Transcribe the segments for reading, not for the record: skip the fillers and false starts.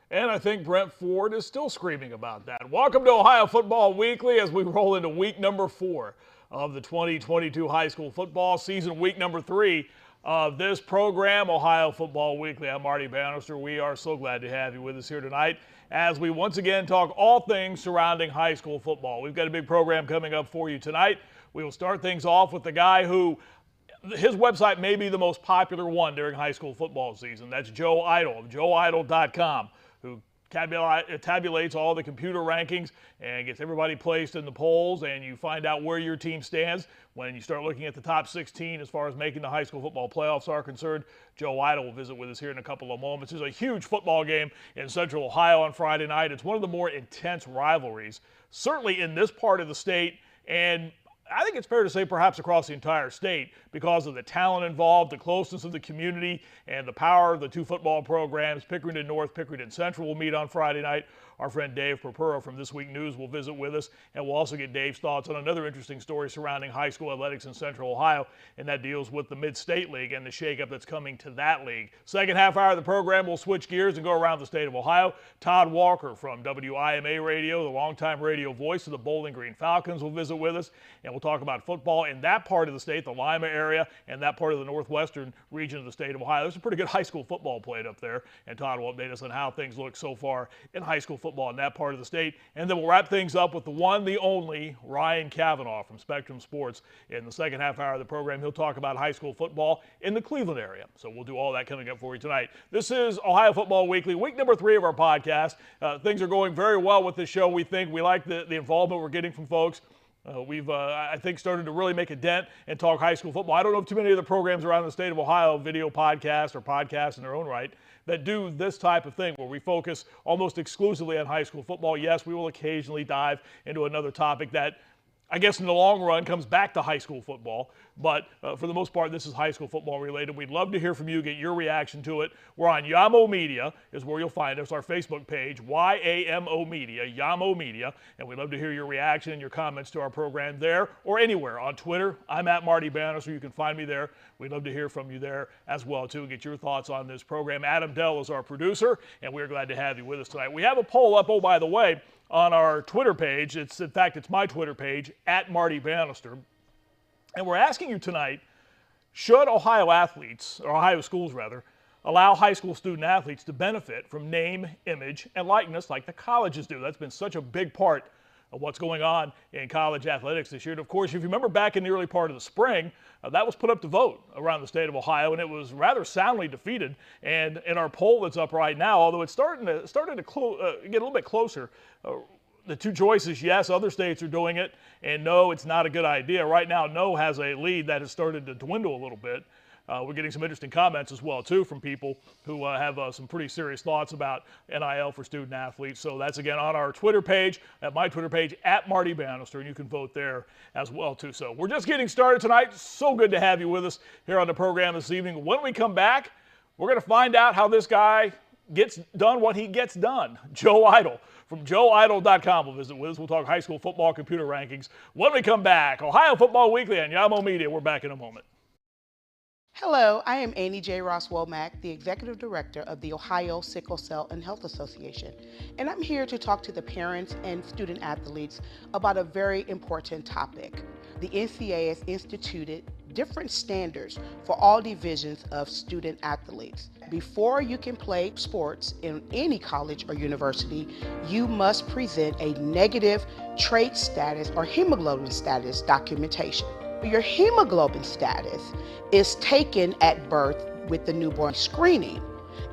And I think Brent Ford is still screaming about that. Welcome to Ohio Football Weekly as we roll into week number 4 of the 2022 high school football season, week number 3 of this program, Ohio Football Weekly. I'm Marty Bannister. We are so glad to have you with us here tonight as we once again talk all things surrounding high school football. We've got a big program coming up for you tonight. We will start things off with the guy who his website may be the most popular one during high school football season. That's Joe Eitel of joeeitel.com, who tabulates all the computer rankings and gets everybody placed in the polls, and you find out where your team stands when you start looking at the top 16 as far as making the high school football playoffs are concerned. Joe Eitel will visit with us here in a couple of moments. There's a huge football game in Central Ohio on Friday night. It's one of the more intense rivalries, certainly in this part of the state, and I think it's fair to say perhaps across the entire state because of the talent involved, the closeness of the community, and the power of the two football programs. Pickerington North, Pickerington Central will meet on Friday night. Our friend Dave Purpura from This Week News will visit with us, and we'll also get Dave's thoughts on another interesting story surrounding high school athletics in Central Ohio, and that deals with the Mid-State League and the shakeup that's coming to that league. Second half hour of the program, we'll switch gears and go around the state of Ohio. Todd Walker from WIMA Radio, the longtime radio voice of the Bowling Green Falcons, will visit with us, and we'll talk about football in that part of the state, the Lima area, and that part of the northwestern region of the state of Ohio. There's some pretty good high school football played up there, and Todd will update us on how things look so far in high school football in that part of the state. And then we'll wrap things up with the one, the only, Ryan Cavanaugh from Spectrum Sports. In the second half hour of the program, he'll talk about high school football in the Cleveland area. So we'll do all that coming up for you tonight. This is Ohio Football Weekly, week number 3 of our podcast. Things are going very well with this show, we think. We like the involvement we're getting from folks. We've, I think, started to really make a dent and talk high school football. I don't know of too many of the programs around the state of Ohio, video podcasts or podcasts in their own right, that do this type of thing where we focus almost exclusively on high school football. Yes, we will occasionally dive into another topic that, I guess in the long run, comes back to high school football. But for the most part, this is high school football related. We'd love to hear from you, get your reaction to it. We're on Yamo Media is where you'll find us, our Facebook page, YAMO Media, Yamo Media. And we'd love to hear your reaction and your comments to our program there or anywhere. On Twitter, I'm at Marty Bannister. You can find me there. We'd love to hear from you there as well, too, and get your thoughts on this program. Adam Dell is our producer, and we're glad to have you with us tonight. We have a poll up, oh, by the way, on our Twitter page. In fact, it's my Twitter page, at Marty Bannister. And we're asking you tonight, should Ohio athletes, or Ohio schools rather, allow high school student athletes to benefit from name, image, and likeness like the colleges do? That's been such a big part of what's going on in college athletics this year. And of course, if you remember back in the early part of the spring, that was put up to vote around the state of Ohio, and it was rather soundly defeated. And in our poll that's up right now, although it's starting to get a little bit closer, the two choices, yes, other states are doing it, and no, it's not a good idea. Right now, no has a lead that has started to dwindle a little bit. We're getting some interesting comments as well, too, from people who have some pretty serious thoughts about NIL for student athletes. So that's, again, on our Twitter page, at my Twitter page, at Marty Bannister, and you can vote there as well, too. So we're just getting started tonight. So good to have you with us here on the program this evening. When we come back, we're going to find out how this guy gets done what he gets done. Joe Eitel from joeeitel.com will visit with us. We'll talk high school football computer rankings when we come back. Ohio Football Weekly on Yamo Media. We're back in a moment. Hello, I am Annie J. Ross Womack, the Executive Director of the Ohio Sickle Cell and Health Association, and I'm here to talk to the parents and student athletes about a very important topic. The NCAA has instituted different standards for all divisions of student athletes. Before you can play sports in any college or university, you must present a negative trait status or hemoglobin status documentation. Your hemoglobin status is taken at birth with the newborn screening.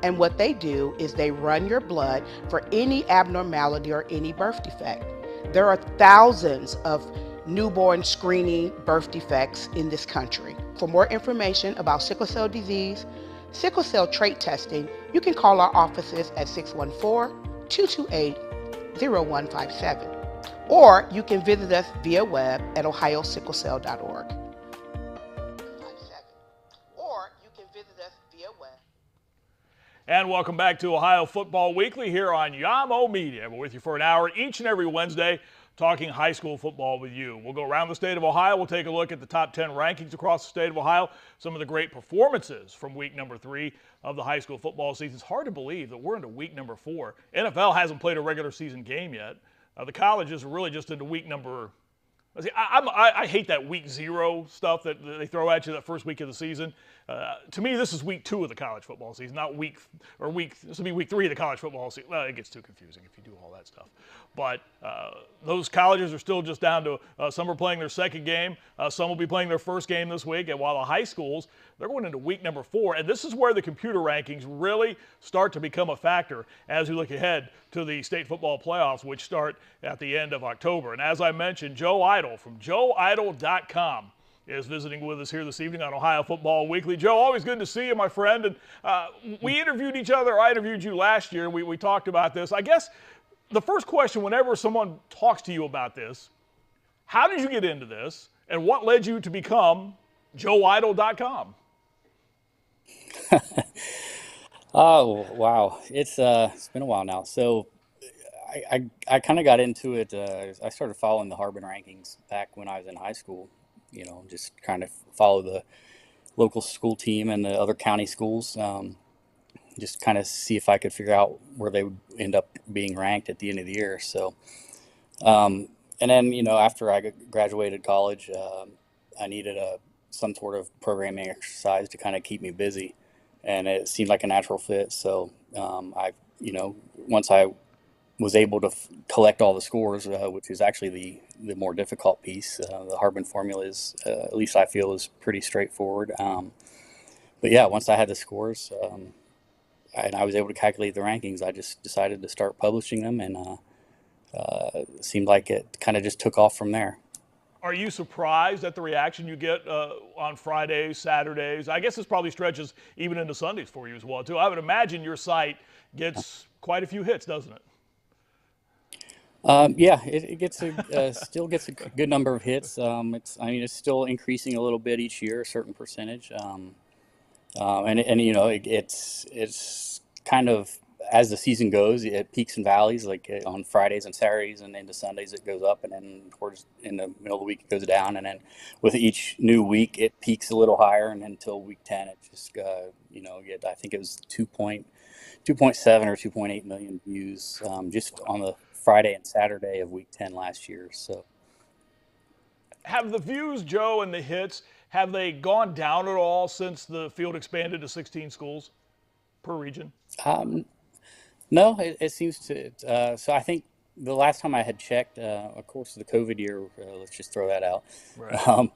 And what they do is they run your blood for any abnormality or any birth defect. There are thousands of newborn screening birth defects in this country. For more information about sickle cell disease, sickle cell trait testing, you can call our offices at 614-228-0157. Or you can visit us via web at ohiosicklecell.org. And welcome back to Ohio Football Weekly here on Yamo Media. We're with you for an hour each and every Wednesday, talking high school football with you. We'll go around the state of Ohio. We'll take a look at the top 10 rankings across the state of Ohio, some of the great performances from week number 3 of the high school football season. It's hard to believe that we're into week number 4. NFL hasn't played a regular season game yet. The colleges are really just into week number. See, I hate that week 0 stuff that they throw at you that first week of the season. To me, this is week 2 of the college football season, not this will be week 3 of the college football season. Well, it gets too confusing if you do all that stuff. But those colleges are still just down to some are playing their second game. Some will be playing their first game this week. And while the high schools, they're going into week number 4. And this is where the computer rankings really start to become a factor as we look ahead to the state football playoffs, which start at the end of October. And as I mentioned, Joe Eitel from joeeitel.com is visiting with us here this evening on Ohio Football Weekly. Joe, always good to see you, my friend. And we interviewed each other. I interviewed you last year. We talked about this. I guess the first question whenever someone talks to you about this, how did you get into this, and what led you to become joeeitel.com? Oh, wow. It's been a while now. So I kind of got into it. I started following the Harbin rankings back when I was in high school, just kind of follow the local school team and the other county schools, just kind of see if I could figure out where they would end up being ranked at the end of the year. So, and then, after I graduated college, I needed some sort of programming exercise to kind of keep me busy. And it seemed like a natural fit. So once I was able to collect all the scores, which is actually the more difficult piece, the Harbin formula is, at least I feel, is pretty straightforward. But yeah, once I had the scores and I was able to calculate the rankings, I just decided to start publishing them, and it seemed like it kind of just took off from there. Are you surprised at the reaction you get on Fridays, Saturdays? I guess this probably stretches even into Sundays for you as well, too. I would imagine your site gets quite a few hits, doesn't it? Yeah, it gets still gets a good number of hits. It's still increasing a little bit each year, a certain percentage. It's kind of, as the season goes, it peaks and valleys. Like on Fridays and Saturdays and into Sundays, it goes up, and then towards in the middle of the week it goes down, and then with each new week it peaks a little higher, and until week 10 it just I think it was 2.7 or 2.8 million views just on the Friday and Saturday of week 10 last year. So have the views, Joe, and the hits, have they gone down at all since the field expanded to 16 schools per region? No, it seems to. So I think the last time I had checked, of course, the COVID year, let's just throw that out. Right.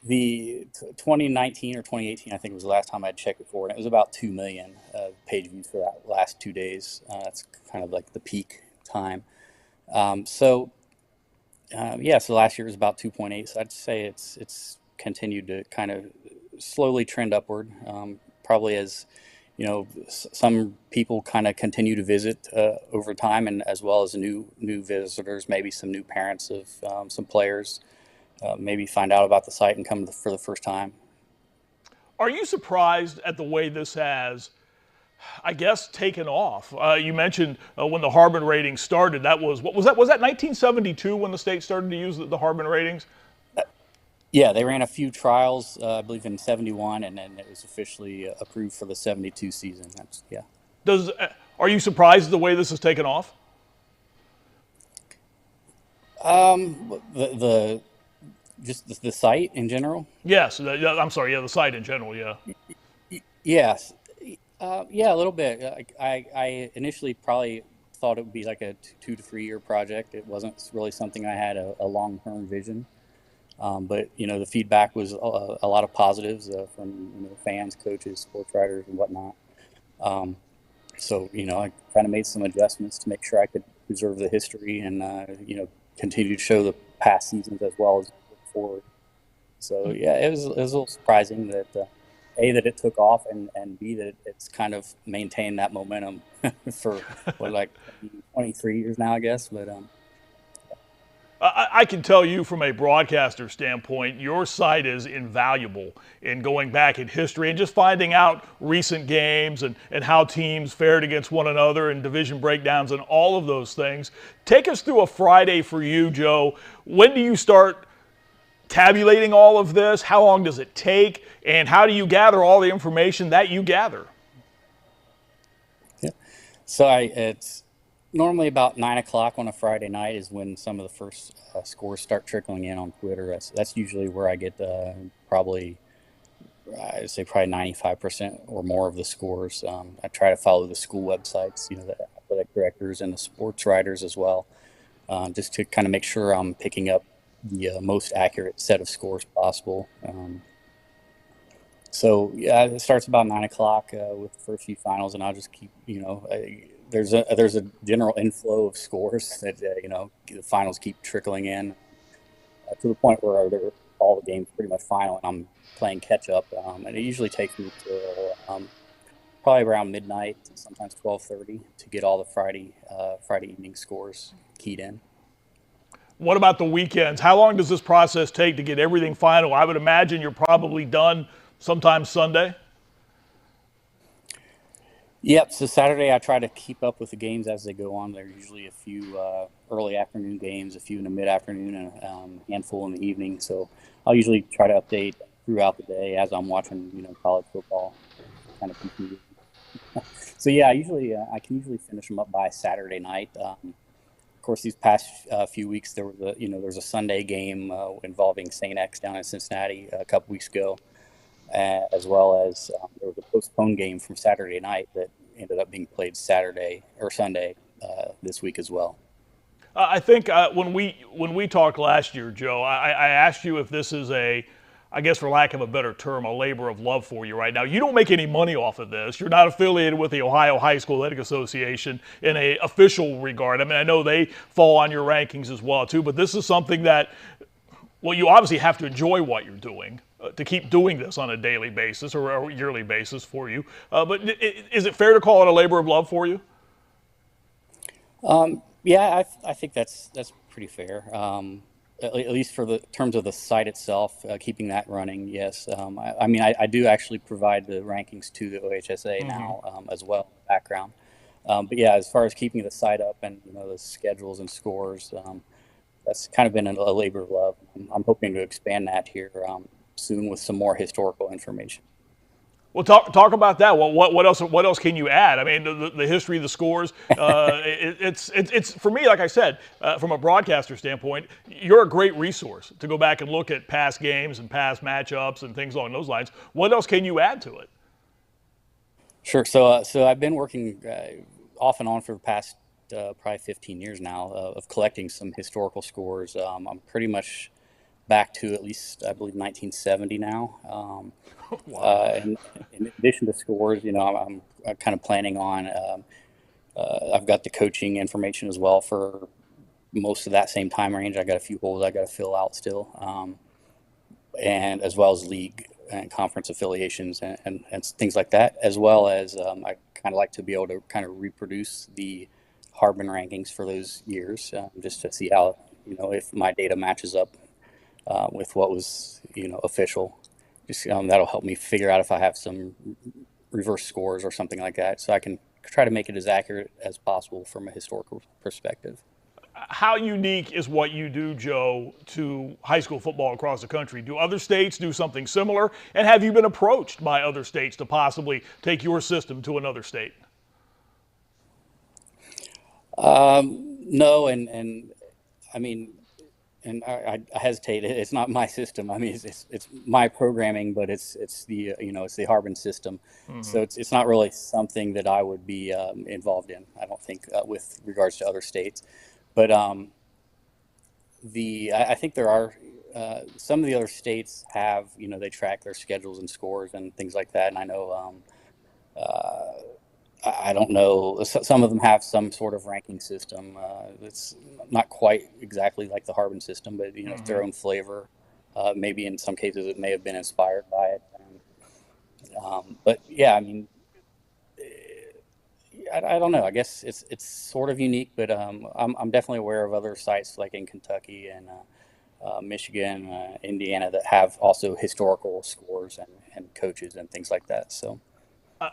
The 2019 or 2018, I think, was the last time I had checked before, and it was about 2 million page views for that last 2 days. That's kind of like the peak time. So last year was about 2.8. So I'd say it's continued to kind of slowly trend upward. Probably as some people kind of continue to visit over time, and as well as new visitors, maybe some new parents of some players maybe find out about the site and come for the first time. Are you surprised at the way this has, I guess, taken off? You mentioned when the Harbin ratings started. That was, what was that? Was that 1972 when the state started to use the Harbin ratings? Yeah, they ran a few trials, I believe, in 71, and then it was officially approved for the 72 season. Are you surprised at the way this has taken off? Just the site in general? Yes, I'm sorry. Yeah, the site in general. Yeah. Yes. Yeah, a little bit. I initially probably thought it would be like a 2 to 3 year project. It wasn't really something I had a long-term vision. But the feedback was a lot of positives from fans, coaches, sports writers, and whatnot. So I kind of made some adjustments to make sure I could preserve the history and continue to show the past seasons as well as look forward. So yeah, it was a little surprising that A, that it took off, and B, that it's kind of maintained that momentum for like 23 years now, I guess. But I can tell you from a broadcaster standpoint, your site is invaluable in going back in history and just finding out recent games and how teams fared against one another and division breakdowns and all of those things. Take us through a Friday for you, Joe. When do you start tabulating all of this? How long does it take? And how do you gather all the information that you gather? Yeah. So it's normally about 9 o'clock on a Friday night is when some of the first scores start trickling in on Twitter. That's usually where I get probably, I'd say probably 95% or more of the scores. I try to follow the school websites, the athletic directors and the sports writers as well, just to kind of make sure I'm picking up the most accurate set of scores possible. So yeah, it starts about 9 o'clock with the first few finals, and I'll just keep, there's a general inflow of scores that the finals keep trickling in to the point where all the games pretty much final, and I'm playing catch up, and it usually takes me till probably around midnight, sometimes 12:30, to get all the Friday evening scores keyed in. What about the weekends? How long does this process take to get everything final? I would imagine you're probably done sometime Sunday. Yep. So Saturday, I try to keep up with the games as they go on. There are usually a few early afternoon games, a few in the mid-afternoon, and a handful in the evening. So I'll usually try to update throughout the day as I'm watching, college football, kind of continue. So yeah, I can usually finish them up by Saturday night. Of course, these past few weeks, there was a Sunday game involving St. X down in Cincinnati a couple weeks ago, as well as there was a postponed game from Saturday night that ended up being played Saturday or Sunday this week as well. I think when we talked last year, Joe, I asked you if this is I guess for lack of a better term, a labor of love for you right now. You don't make any money off of this. You're not affiliated with the Ohio High School Athletic Association in an official regard. I mean, I know they fall on your rankings as well, too, but this is something that, well, you obviously have to enjoy what you're doing to keep doing this on a daily basis or a yearly basis for you. But is it fair to call it a labor of love for you? Yeah, I think that's pretty fair. At least for the terms of the site itself, keeping that running, yes. I mean, I do actually provide the rankings to the OHSA now as well, background. But yeah, as far as keeping the site up and the schedules and scores, that's kind of been a labor of love. I'm hoping to expand that here soon with some more historical information. Well, talk about that. Well, what else can you add? I mean, the history, the scores. It's for me, like I said, from a broadcaster standpoint, you're a great resource to go back and look at past games and past matchups and things along those lines. What else can you add to it? Sure. So I've been working off and on for the past probably 15 years now of collecting some historical scores. I'm pretty much back to at least, I believe, 1970 now. Wow. In addition to scores, I'm kind of planning on. I've got the coaching information as well for most of that same time range. I got a few holes I got to fill out still, and as well as league and conference affiliations and things like that. As well as I kind of like to be able to kind of reproduce the Harbin rankings for those years, just to see how if my data matches up with what was official. Just that'll help me figure out if I have some reverse scores or something like that, so I can try to make it as accurate as possible from a historical perspective. How unique is what you do, Joe, to high school football across the country? Do other states do something similar? And have you been approached by other states to possibly take your system to another state? No, and I mean, and I hesitate. It's not my system. I mean, it's my programming, but it's the it's the Harbin system. So it's not really something that I would be involved in. I don't think with regards to other states, but I think there are some of the other states have they track their schedules and scores and things like that. And I know I don't know. Some of them have some sort of ranking system. It's not quite exactly like the Harbin system, but it's their own flavor. Maybe in some cases it may have been inspired by it. But yeah, I mean, I don't know. I guess it's sort of unique, but I'm definitely aware of other sites like in Kentucky and Michigan, Indiana that have also historical scores and coaches and things like that. So.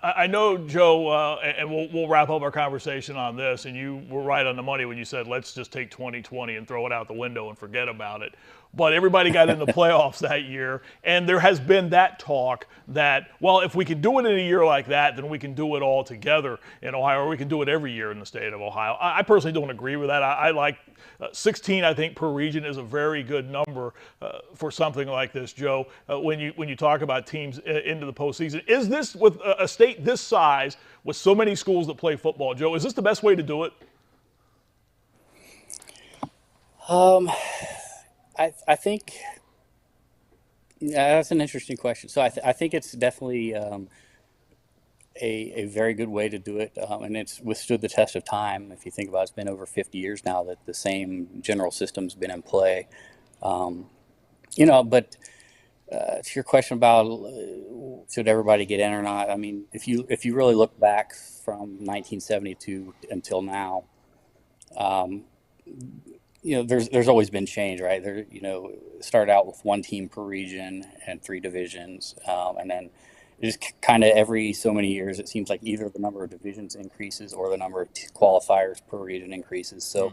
I know, Joe, and we'll wrap up our conversation on this, and you were right on the money when you said, let's just take 2020 and throw it out the window and forget about it. But everybody got in the playoffs that year, and there has been that talk that, well, if we can do it in a year like that, then we can do it all together in Ohio, or we can do it every year in the state of Ohio. I personally don't agree with that. I like 16, I think, per region is a very good number for something like this, Joe. When you talk about teams into the postseason, is this with a state this size with so many schools that play football, Joe? Is this the best way to do it? I think that's an interesting question. So I think it's definitely a very good way to do it, and it's withstood the test of time. If you think about it, it's been over 50 years now that the same general system's been in play. But to your question about should everybody get in or not, I mean, if you really look back from 1972 until now, there's always been change, right? It started out with one team per region and 3 divisions, and then just kind of every so many years, it seems like either the number of divisions increases or the number of qualifiers per region increases. So,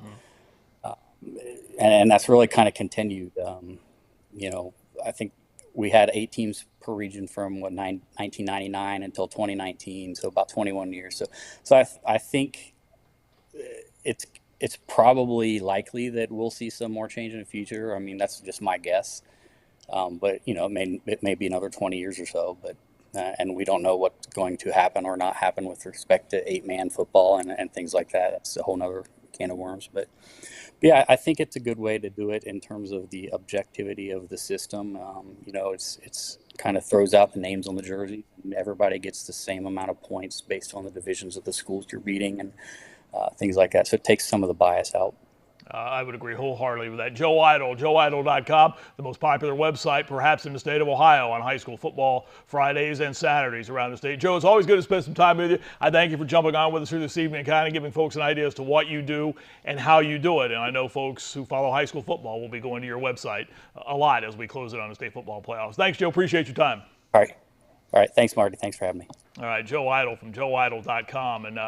and that's really kind of continued. I think we had 8 teams per region from 1999 until 2019, so about 21 years. So I think it's probably likely that we'll see some more change in the future. I mean, that's just my guess. But it may be another 20 years or so. But and we don't know what's going to happen or not happen with respect to 8-man football and things like that. That's a whole nother can of worms. But yeah, I think it's a good way to do it in terms of the objectivity of the system. It's kind of throws out the names on the jersey, and everybody gets the same amount of points based on the divisions of the schools you're beating and things like that. So it takes some of the bias out. I would agree wholeheartedly with that. Joe Eitel, joeeitel.com, the most popular website perhaps in the state of Ohio on high school football Fridays and Saturdays around the state. Joe, it's always good to spend some time with you. I thank you for jumping on with us here this evening and kind of giving folks an idea as to what you do and how you do it. And I know folks who follow high school football will be going to your website a lot as we close it on the state football playoffs. Thanks, Joe. Appreciate your time. All right. Thanks, Marty. Thanks for having me. All right, Joe Eitel from joeeitel.com. And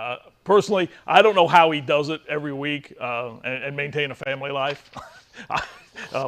personally, I don't know how he does it every week and maintain a family life.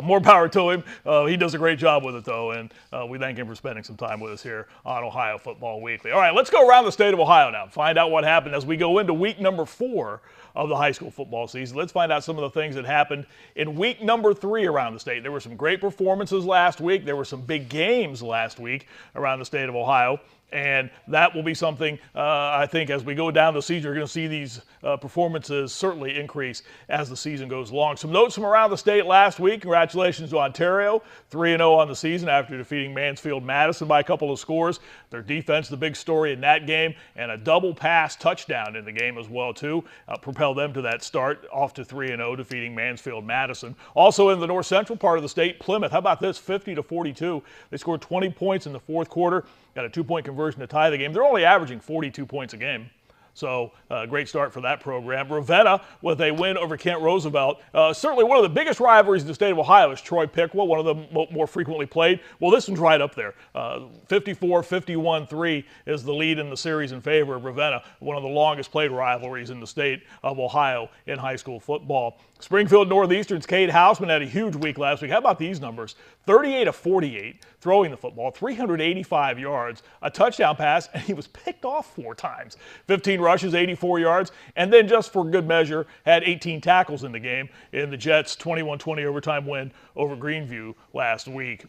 More power to him. He does a great job with it, though, and we thank him for spending some time with us here on Ohio Football Weekly. All right, let's go around the state of Ohio now, find out what happened as we go into week number 4 of the high school football season. Let's find out some of the things that happened in week number 3 around the state. There were some great performances last week. There were some big games last week around the state of Ohio. And that will be something, I think, as we go down the season, you're going to see these performances certainly increase as the season goes along. Some notes from around the state last week. Congratulations to Ontario, 3-0 on the season after defeating Mansfield-Madison by a couple of scores. Their defense, the big story in that game, and a double pass touchdown in the game as well, too, propelled them to that start off to 3-0, defeating Mansfield-Madison. Also in the north central part of the state, Plymouth, how about this, 50-42. They scored 20 points in the fourth quarter. Got a 2-point conversion to tie the game. They're only averaging 42 points a game. So great start for that program. Ravenna with a win over Kent Roosevelt. Certainly one of the biggest rivalries in the state of Ohio is Troy-Piqua, one of the more frequently played. Well, this one's right up there. 54-51-3 is the lead in the series in favor of Ravenna, one of the longest played rivalries in the state of Ohio in high school football. Springfield Northeastern's Cade Hausman had a huge week last week. How about these numbers? 38-48 throwing the football, 385 yards, a touchdown pass, and he was picked off 4 times. 15 rushes, 84 yards, and then just for good measure, had 18 tackles in the game in the Jets' 21-20 overtime win over Greenview last week.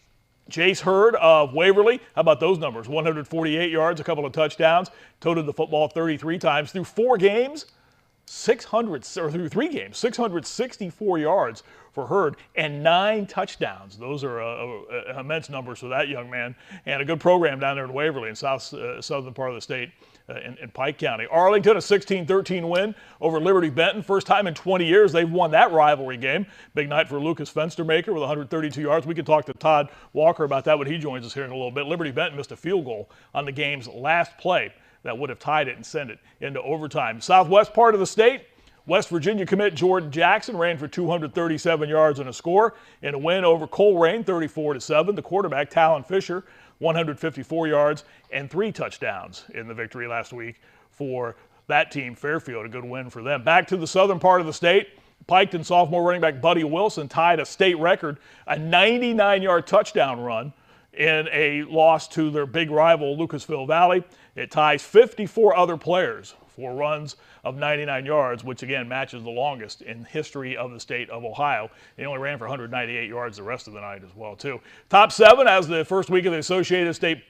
Chase Hurd of Waverly, how about those numbers? 148 yards, a couple of touchdowns, toted the football 33 times through 4 games. 664 yards for Hurd and 9 touchdowns. Those are immense numbers for that young man, and a good program down there in Waverly in southern part of the state in Pike County. Arlington, a 16-13 win over Liberty Benton. First time in 20 years they've won that rivalry game. Big night for Lucas Fenstermaker with 132 yards. We can talk to Todd Walker about that when he joins us here in a little bit. Liberty Benton missed a field goal on the game's last play that would have tied it and sent it into overtime. Southwest part of the state, West Virginia commit Jordan Jackson ran for 237 yards and a score in a win over Coleraine, 34-7. The quarterback, Talon Fisher, 154 yards and 3 touchdowns in the victory last week for that team. Fairfield, a good win for them. Back to the southern part of the state, Piketon sophomore running back Buddy Wilson tied a state record, a 99-yard touchdown run in a loss to their big rival, Lucasville Valley. It ties 54 other players for runs of 99 yards, which again matches the longest in history of the state of Ohio. He only ran for 198 yards the rest of the night as well, too. Top 7 as the first week of the Associated State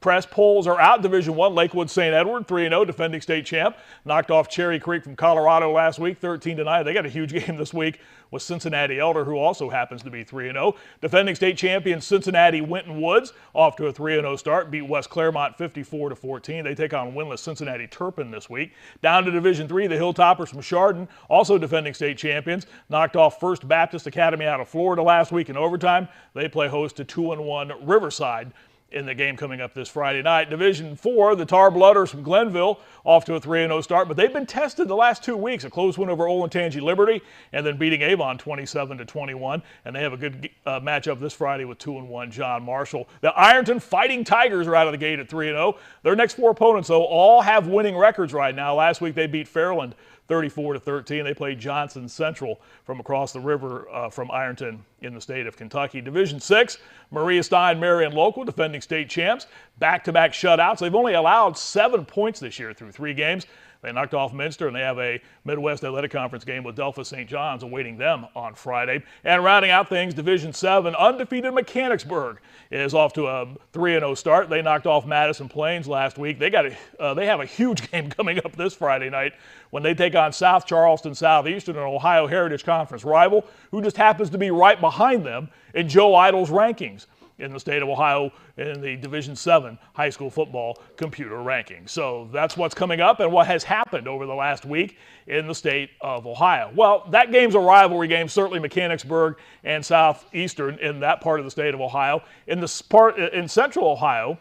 Press polls are out. Division I, Lakewood St. Edward, 3-0, defending state champ. Knocked off Cherry Creek from Colorado last week, 13-9. They got a huge game this week with Cincinnati Elder, who also happens to be 3-0. Defending state champion Cincinnati Winton Woods, off to a 3-0 start, beat West Claremont 54-14. They take on winless Cincinnati Turpin this week. Down to Division III, the Hilltoppers from Chardon, also defending state champions, knocked off First Baptist Academy out of Florida last week in overtime. They play host to 2-1 Riverside in the game coming up this Friday night. Division IV, the Tar Blooders from Glenville, off to a 3-0 start, but they've been tested the last 2 weeks. A close win over Olentangy Liberty, and then beating Avon 27-21. And they have a good matchup this Friday with 2-1 John Marshall. The Ironton Fighting Tigers are out of the gate at 3-0. Their next 4 opponents, though, all have winning records right now. Last week they beat Fairland 34-13. They played Johnson Central from across the river from Ironton in the state of Kentucky. Division VI, Maria Stein, Marion Local, defending state champs. Back-to-back shutouts. They've only allowed 7 points this year through 3 games. They knocked off Minster, and they have a Midwest Athletic Conference game with Delphos St. John's awaiting them on Friday. And rounding out things, Division VII, undefeated Mechanicsburg is off to a 3-0 start. They knocked off Madison Plains last week. They have a huge game coming up this Friday night when they take on South Charleston Southeastern, an Ohio Heritage Conference rival, who just happens to be right behind them in Joe Eitel's rankings in the state of Ohio in the Division VII high school football computer rankings. So that's what's coming up and what has happened over the last week in the state of Ohio. Well, that game's a rivalry game, certainly Mechanicsburg and Southeastern in that part of the state of Ohio. In Central Ohio,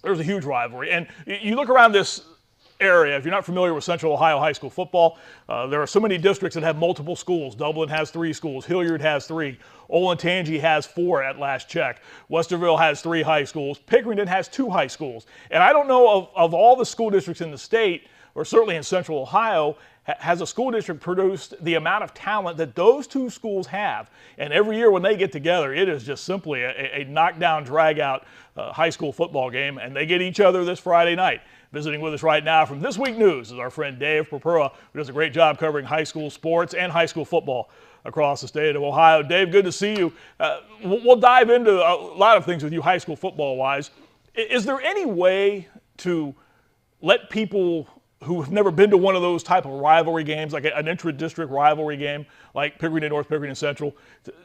there's a huge rivalry. And you look around this area, if you're not familiar with Central Ohio high school football, there are so many districts that have multiple schools. Dublin has 3 schools. Hilliard has 3. Olentangy has 4 at last check. Westerville has 3 high schools. Pickerington has 2 high schools. And I don't know of all the school districts in the state, or certainly in Central Ohio, has a school district produced the amount of talent that those 2 schools have. And every year when they get together, it is just simply a knockdown, drag-out high school football game. And they get each other this Friday night. Visiting with us right now from This Week News is our friend Dave Purpura, who does a great job covering high school sports and high school football across the state of Ohio. Dave, good to see you. We'll dive into a lot of things with you high school football-wise. Is there any way to let people who have never been to one of those type of rivalry games, like an intra-district rivalry game, like Pickerington North, Pickerington Central,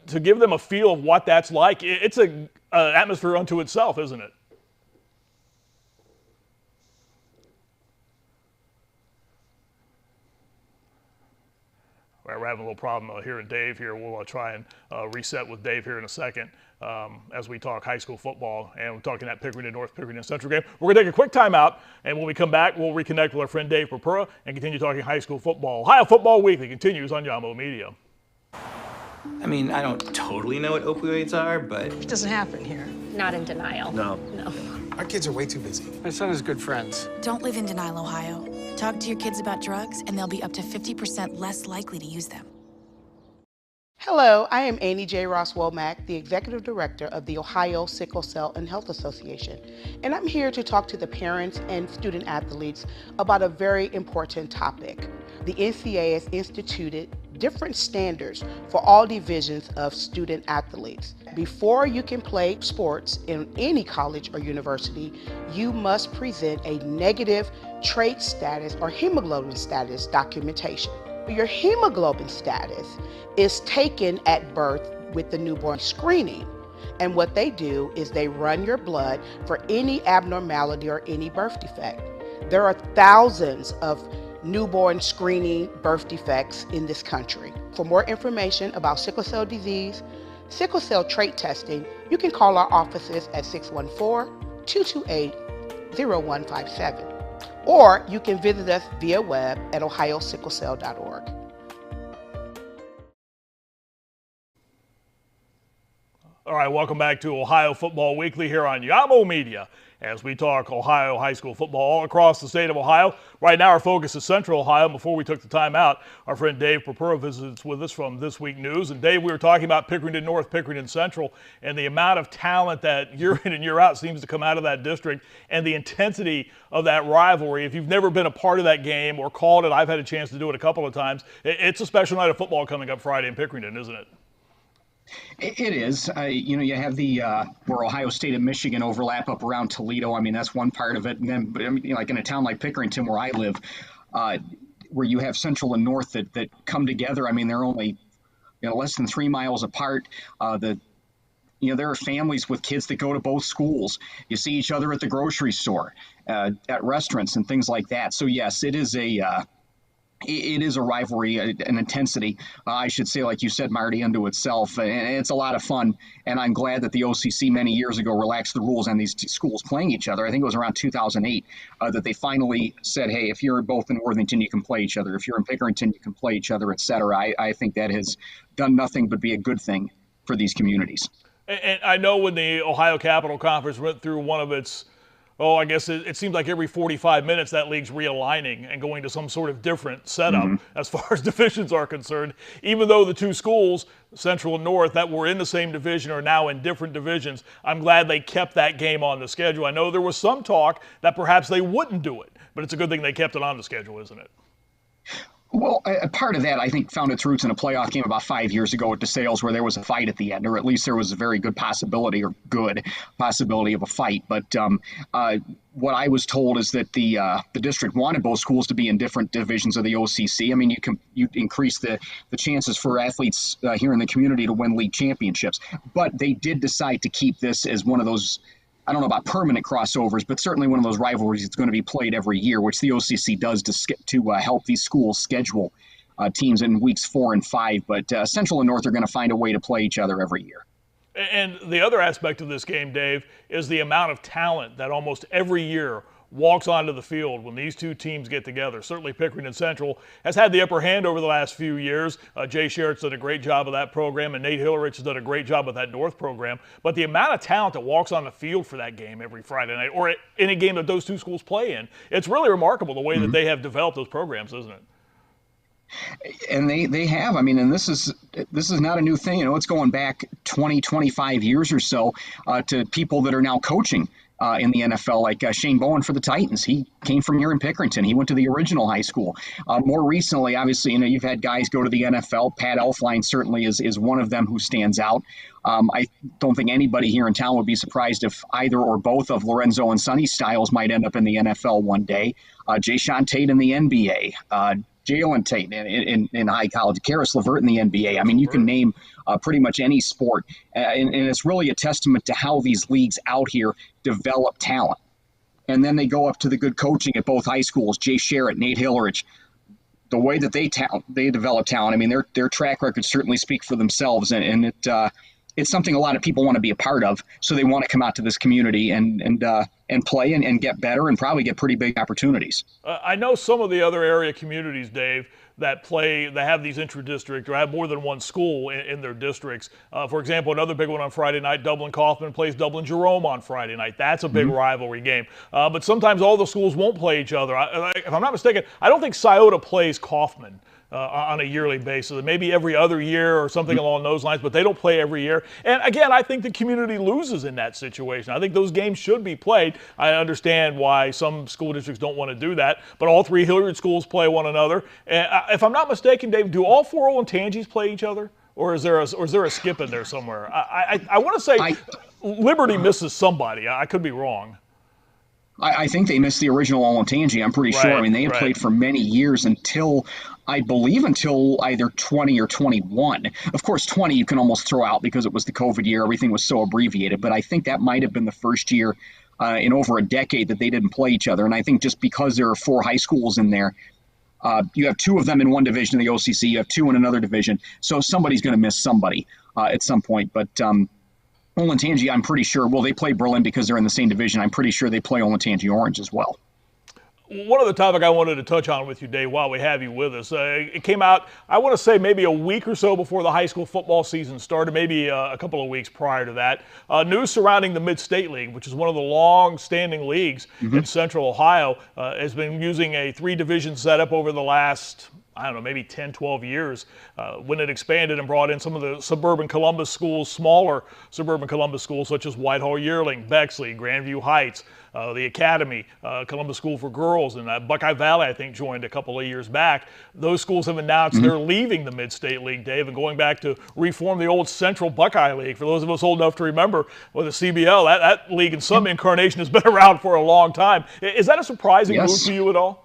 to give them a feel of what that's like? It's an atmosphere unto itself, isn't it? We're having a little problem hearing Dave here. We'll try and reset with Dave here in a second as we talk high school football. And we're talking that Pickerington North, Pickerington Central game. We're going to take a quick timeout, and when we come back, we'll reconnect with our friend Dave Purpura and continue talking high school football. Ohio Football Weekly continues on Yamo Media. I mean, I don't totally know what opioids are, but... It doesn't happen here. Not in denial. No. Our kids are way too busy. My son has good friends. Don't live in denial, Ohio. Talk to your kids about drugs, and they'll be up to 50% less likely to use them. Hello, I am Annie J. Ross Womack, the Executive Director of the Ohio Sickle Cell and Health Association, and I'm here to talk to the parents and student athletes about a very important topic. The NCAA has instituted different standards for all divisions of student athletes. Before you can play sports in any college or university, you must present a negative trait status or hemoglobin status documentation. Your hemoglobin status is taken at birth with the newborn screening. And what they do is they run your blood for any abnormality or any birth defect. There are thousands of newborn screening birth defects in this country. For more information about sickle cell disease, sickle cell trait testing, you can call our offices at 614-228-0157. Or you can visit us via web at ohiosicklecell.org. All right, welcome back to Ohio Football Weekly here on Yamo Media as we talk Ohio high school football all across the state of Ohio. Right now our focus is Central Ohio. Before we took the time out, our friend Dave Purpura visits with us from This Week News. And Dave, we were talking about Pickerington North, Pickerington Central, and the amount of talent that year in and year out seems to come out of that district and the intensity of that rivalry. If you've never been a part of that game or called it, I've had a chance to do it a couple of times. It's a special night of football coming up Friday in Pickerington, isn't it? It is. You have the where Ohio State and Michigan overlap up around Toledo. I mean, that's one part of it. And then, like in a town like Pickerington, where I live, where you have Central and North that come together. I mean, they're only less than 3 miles apart. There are families with kids that go to both schools. You see each other at the grocery store, at restaurants, and things like that. So yes, it is a rivalry, an intensity, I should say, like you said, Marty, unto itself. And it's a lot of fun. And I'm glad that the OCC many years ago relaxed the rules on these two schools playing each other. I think it was around 2008 that they finally said, hey, if you're both in Worthington, you can play each other. If you're in Pickerington, you can play each other, et cetera. I think that has done nothing but be a good thing for these communities. And I know when the Ohio Capital Conference went through one of its I guess it seems like every 45 minutes that league's realigning and going to some sort of different setup as far as divisions are concerned. Even though the two schools, Central and North, that were in the same division are now in different divisions, I'm glad they kept that game on the schedule. I know there was some talk that perhaps they wouldn't do it, but it's a good thing they kept it on the schedule, isn't it? Well, a part of that, I think, found its roots in a playoff game about 5 years ago at DeSales where there was a fight at the end, or at least there was a very good possibility of a fight. But what I was told is that the district wanted both schools to be in different divisions of the OCC. I mean, you increase the chances for athletes here in the community to win league championships. But they did decide to keep this as one of those, I don't know about permanent crossovers, but certainly one of those rivalries that's going to be played every year, which the OCC does to help these schools schedule teams in weeks 4 and 5. But Central and North are going to find a way to play each other every year. And the other aspect of this game, Dave, is the amount of talent that almost every year walks onto the field when these two teams get together. Certainly Pickerington Central has had the upper hand over the last few years. Jay Sherritt's done a great job of that program, and Nate Hillerich has done a great job of that North program. But the amount of talent that walks on the field for that game every Friday night, or any game that those two schools play in, it's really remarkable the way that they have developed those programs, isn't it? And they have. I mean, and this is not a new thing. It's going back 20, 25 years or so to people that are now coaching in the NFL, like Shane Bowen for the Titans. He came from here in Pickerington. He went to the original high school. More recently, obviously, you've had guys go to the NFL. Pat Elflein certainly is one of them who stands out. I don't think anybody here in town would be surprised if either or both of Lorenzo and Sonny Styles might end up in the NFL one day. Jayshawn Tate in the NBA. Jalen Tate in high college, Karis LeVert in the NBA. I mean, you can name pretty much any sport. And it's really a testament to how these leagues out here develop talent. And then they go up to the good coaching at both high schools, Jay Sherritt, Nate Hillerich. The way that they develop talent, I mean, their track records certainly speak for themselves. And it's something a lot of people want to be a part of. So they want to come out to this community and play and get better and probably get pretty big opportunities. I know some of the other area communities, Dave, that have these intra-district or have more than one school in their districts. For example, another big one on Friday night, Dublin-Kaufman plays Dublin-Jerome on Friday night. That's a big rivalry game. But sometimes all the schools won't play each other. If I'm not mistaken, I don't think Scioto plays Kaufman on a yearly basis, maybe every other year or something along those lines, but they don't play every year. And again, I think the community loses in that situation. I think those games should be played. I understand why some school districts don't want to do that, but all three Hilliard schools play one another. And if I'm not mistaken, Dave, do all four Olentangies play each other? Or is there a skip in there somewhere? I want to say Liberty misses somebody. I could be wrong. I think they missed the original Olentangy. I'm pretty sure. I mean, they had played for many years until either 20 or 21. Of course, 20 you can almost throw out because it was the COVID year. Everything was so abbreviated. But I think that might have been the first year in over a decade that they didn't play each other. And I think just because there are 4 high schools in there, you have 2 of them in one division of the OCC. You have 2 in another division. So somebody's going to miss somebody at some point. But Olentangy, I'm pretty sure, well, they play Berlin because they're in the same division. I'm pretty sure they play Olentangy Orange as well. One other topic I wanted to touch on with you, Dave, while we have you with us. It came out, I want to say, maybe a week or so before the high school football season started, maybe a couple of weeks prior to that. News surrounding the Mid-State League, which is one of the long-standing leagues in Central Ohio, has been using a 3-division setup over the last, I don't know, maybe 10, 12 years, when it expanded and brought in some of the suburban Columbus schools, smaller suburban Columbus schools, such as Whitehall Yearling, Bexley, Grandview Heights, the Academy, Columbus School for Girls, and Buckeye Valley, I think, joined a couple of years back. Those schools have announced they're leaving the Mid-State League, Dave, and going back to reform the old Central Buckeye League. For those of us old enough to remember, with the CBL, that league in some incarnation has been around for a long time. Is that a surprising move to you at all?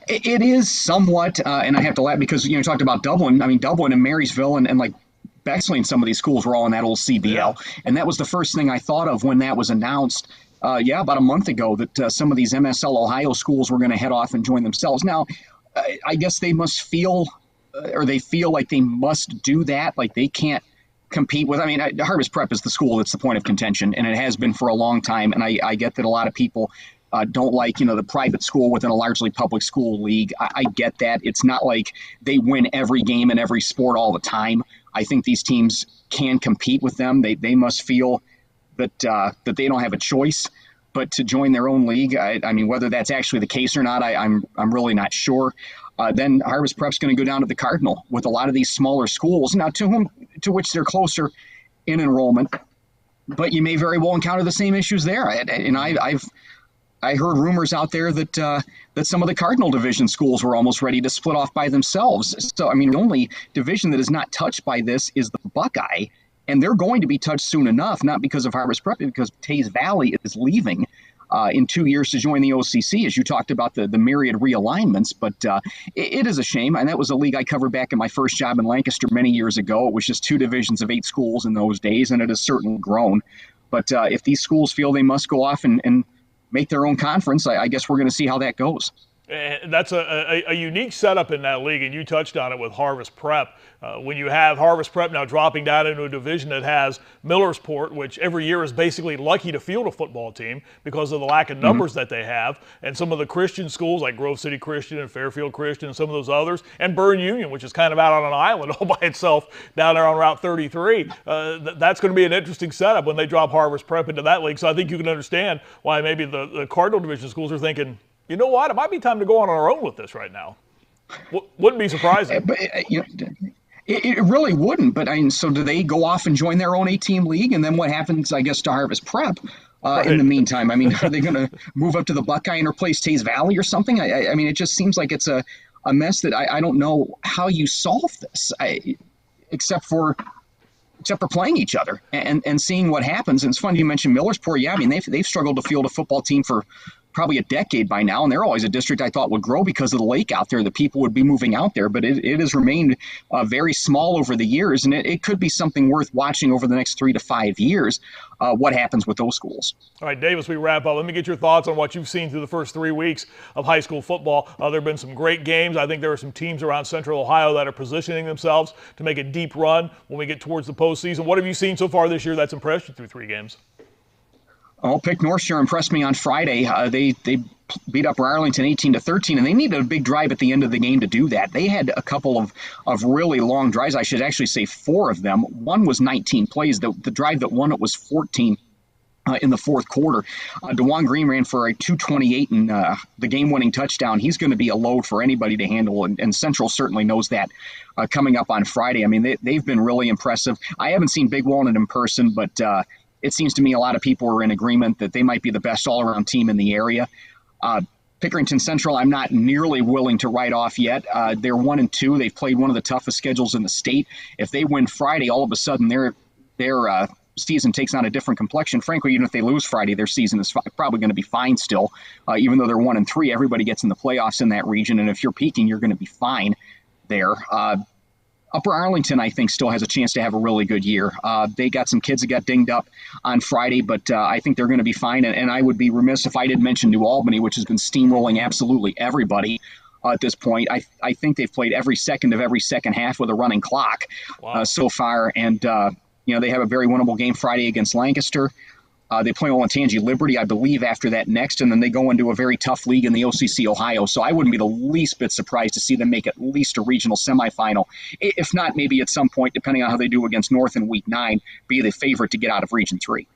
It is somewhat, and I have to laugh because, you talked about Dublin. I mean, Dublin and Marysville and like Bexley and some of these schools were all in that old CBL. And that was the first thing I thought of when that was announced, about a month ago, that some of these MSL Ohio schools were going to head off and join themselves. Now, I guess they must feel, or they feel like they must do that, like they can't compete with, Harvest Prep is the school that's the point of contention, and it has been for a long time. And I get that a lot of people don't like, the private school within a largely public school league. I get that. It's not like they win every game in every sport all the time. I think these teams can compete with them. They must feel that they don't have a choice but to join their own league. I mean, whether that's actually the case or not, I'm really not sure. Then Harvest Prep's going to go down to the Cardinal with a lot of these smaller schools, now to which they're closer in enrollment, but you may very well encounter the same issues there. And I heard rumors out there that some of the Cardinal Division schools were almost ready to split off by themselves. So, the only division that is not touched by this is the Buckeye, and they're going to be touched soon enough, not because of Harvest Prep, but because Taze Valley is leaving in 2 years to join the OCC, as you talked about the myriad realignments. But it is a shame, and that was a league I covered back in my first job in Lancaster many years ago. It was just 2 divisions of 8 schools in those days, and it has certainly grown. But if these schools feel they must go off and make their own conference, I guess we're going to see how that goes. That's a unique setup in that league, and you touched on it with Harvest Prep. When you have Harvest Prep now dropping down into a division that has Millersport, which every year is basically lucky to field a football team because of the lack of numbers that they have, and some of the Christian schools like Grove City Christian and Fairfield Christian and some of those others, and Byrne Union, which is kind of out on an island all by itself down there on Route 33. That's going to be an interesting setup when they drop Harvest Prep into that league. So I think you can understand why maybe the Cardinal Division schools are thinking, you know what, it might be time to go on our own with this right now. Wouldn't be surprising. But, it really wouldn't. But so do they go off and join their own 8-team league? And then what happens, I guess, to Harvest Prep in the meantime? Are they going to move up to the Buckeye and replace Taze Valley or something? It just seems like it's a mess that I don't know how you solve this, except for playing each other and seeing what happens. And it's funny you mentioned Millersport. Yeah, they've struggled to field a football team for probably a decade by now, and they're always a district I thought would grow because of the lake out there. The people would be moving out there, but it has remained very small over the years, and it could be something worth watching over the next 3 to 5 years, what happens with those schools. All right, Davis, we wrap up. Let me get your thoughts on what you've seen through the first 3 weeks of high school football. There have been some great games. I think there are some teams around Central Ohio that are positioning themselves to make a deep run when we get towards the postseason. What have you seen so far this year that's impressed you through 3 games? Pick North Shore impressed me on Friday. They beat Upper Arlington 18-13, and they needed a big drive at the end of the game to do that. They had a couple of really long drives. I should actually say 4 of them. One was 19 plays. The drive that won it was 14 in the fourth quarter. DeJuan Green ran for a 228 and the game-winning touchdown. He's going to be a load for anybody to handle, and Central certainly knows that coming up on Friday. They've been really impressive. I haven't seen Big Walnut in person, but it seems to me a lot of people are in agreement that they might be the best all-around team in the area. Pickerington Central, I'm not nearly willing to write off yet. They're 1-2. They've played one of the toughest schedules in the state. If they win Friday, all of a sudden their season takes on a different complexion. Frankly, even if they lose Friday, their season is probably going to be fine still. Even though they're 1-3, everybody gets in the playoffs in that region, and if you're peaking, you're going to be fine there. Upper Arlington, I think, still has a chance to have a really good year. They got some kids that got dinged up on Friday, but I think they're going to be fine. And I would be remiss if I didn't mention New Albany, which has been steamrolling absolutely everybody at this point. I think they've played every second of every second half with a running clock so far. And, they have a very winnable game Friday against Lancaster. They play Olentangy Liberty, I believe, after that next, and then they go into a very tough league in the OCC Ohio. So I wouldn't be the least bit surprised to see them make at least a regional semifinal. If not, maybe at some point, depending on how they do against North in Week 9, be the favorite to get out of Region 3.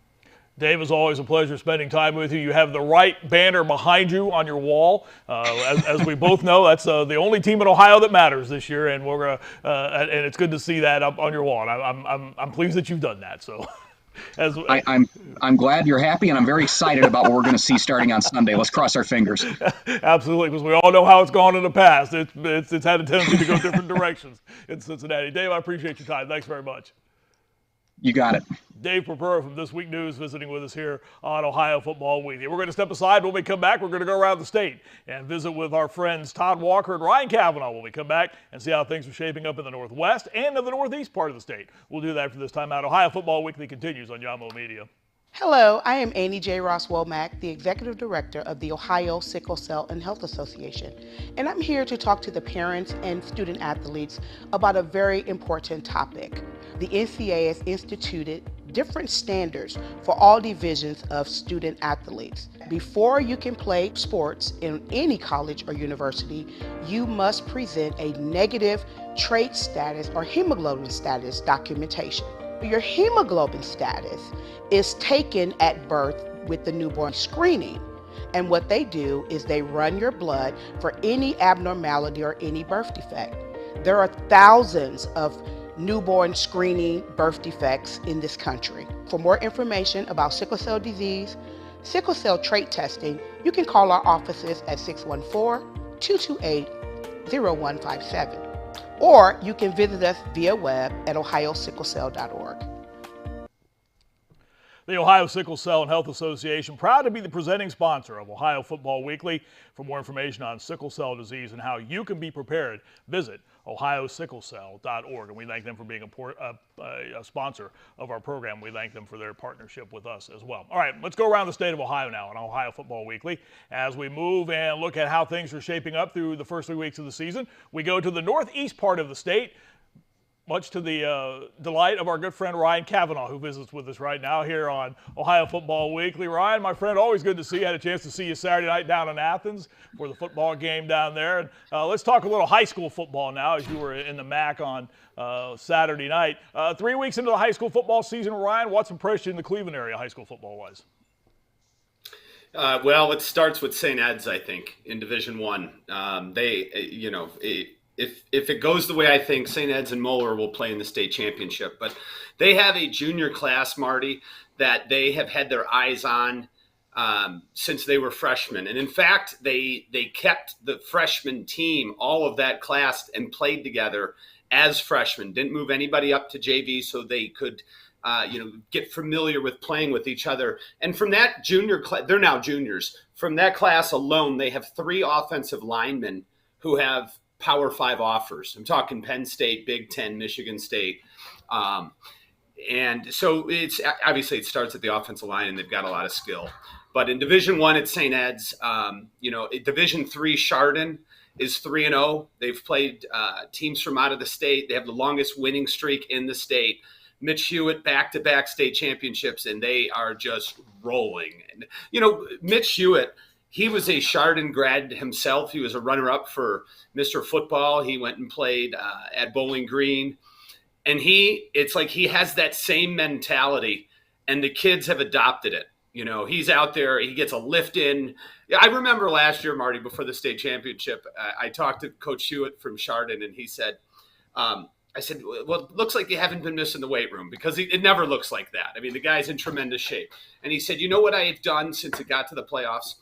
Dave, it's always a pleasure spending time with you. You have the right banner behind you on your wall. As we both know, that's the only team in Ohio that matters this year, and and it's good to see that up on your wall. And I'm pleased that you've done that. So. I'm glad you're happy, and I'm very excited about what we're going to see starting on Sunday. Let's cross our fingers. Absolutely, because we all know how it's gone in the past. It's had a tendency to go different directions in Cincinnati. Dave, I appreciate your time. Thanks very much. You got it. Dave Purpura from This Week News visiting with us here on Ohio Football Weekly. We're going to step aside. When we come back, we're going to go around the state and visit with our friends Todd Walker and Ryan Cavanaugh when we come back and see how things are shaping up in the Northwest and in the Northeast part of the state. We'll do that for this time out. Ohio Football Weekly continues on Yamo Media. Hello, I am Annie J. Ross Womack, the Executive Director of the Ohio Sickle Cell and Health Association, and I'm here to talk to the parents and student athletes about a very important topic. The NCAA has instituted different standards for all divisions of student athletes. Before you can play sports in any college or university, you must present a negative trait status or hemoglobin status documentation. Your hemoglobin status is taken at birth with the newborn screening. And what they do is they run your blood for any abnormality or any birth defect. There are thousands of newborn screening birth defects in this country. For more information about sickle cell disease, sickle cell trait testing, you can call our offices at 614-228-0157. Or you can visit us via web at ohiosicklecell.org. The Ohio Sickle Cell and Health Association, proud to be the presenting sponsor of Ohio Football Weekly. For more information on sickle cell disease and how you can be prepared, visit ohiosicklecell.org. And we thank them for being a sponsor of our program. We thank them for their partnership with us as well. All right, let's go around the state of Ohio now on Ohio Football Weekly. As we move and look at how things are shaping up through the first 3 weeks of the season, we go to the northeast part of the state, much to the delight of our good friend Ryan Cavanaugh, who visits with us right now here on Ohio Football Weekly. Ryan, my friend, always good to see you. Had a chance to see you Saturday night down in Athens for the football game down there. And let's talk a little high school football now, as you were in the MAC on Saturday night. 3 weeks into the high school football season, Ryan, what's impressed you in the Cleveland area high school football-wise? Well, it starts with St. Ed's, I think, in Division I. If it goes the way I think, St. Ed's and Moeller will play in the state championship. But they have a junior class, Marty, that they have had their eyes on since they were freshmen. And in fact, they kept the freshman team, all of that class, and played together as freshmen. Didn't move anybody up to JV so they could get familiar with playing with each other. And from that junior class, they're now juniors. From that class alone, they have 3 offensive linemen who have Power 5 offers. I'm talking Penn State, Big Ten, Michigan State. And so it's obviously it starts at the offensive line, and they've got a lot of skill. But in Division I, it's St. Ed's. Division III, Chardon is 3-0. They've played teams from out of the state. They have the longest winning streak in the state. Mitch Hewitt, back-to-back state championships, and they are just rolling. And, Mitch Hewitt, he was a Chardon grad himself. He was a runner-up for Mr. Football. He went and played at Bowling Green. And it's like he has that same mentality, and the kids have adopted it. He's out there. He gets a lift in. I remember last year, Marty, before the state championship, I talked to Coach Hewitt from Chardon, and he said, I said, well, it looks like you haven't been missing the weight room, because it never looks like that. I mean, the guy's in tremendous shape. And he said, you know what I have done since it got to the playoffs?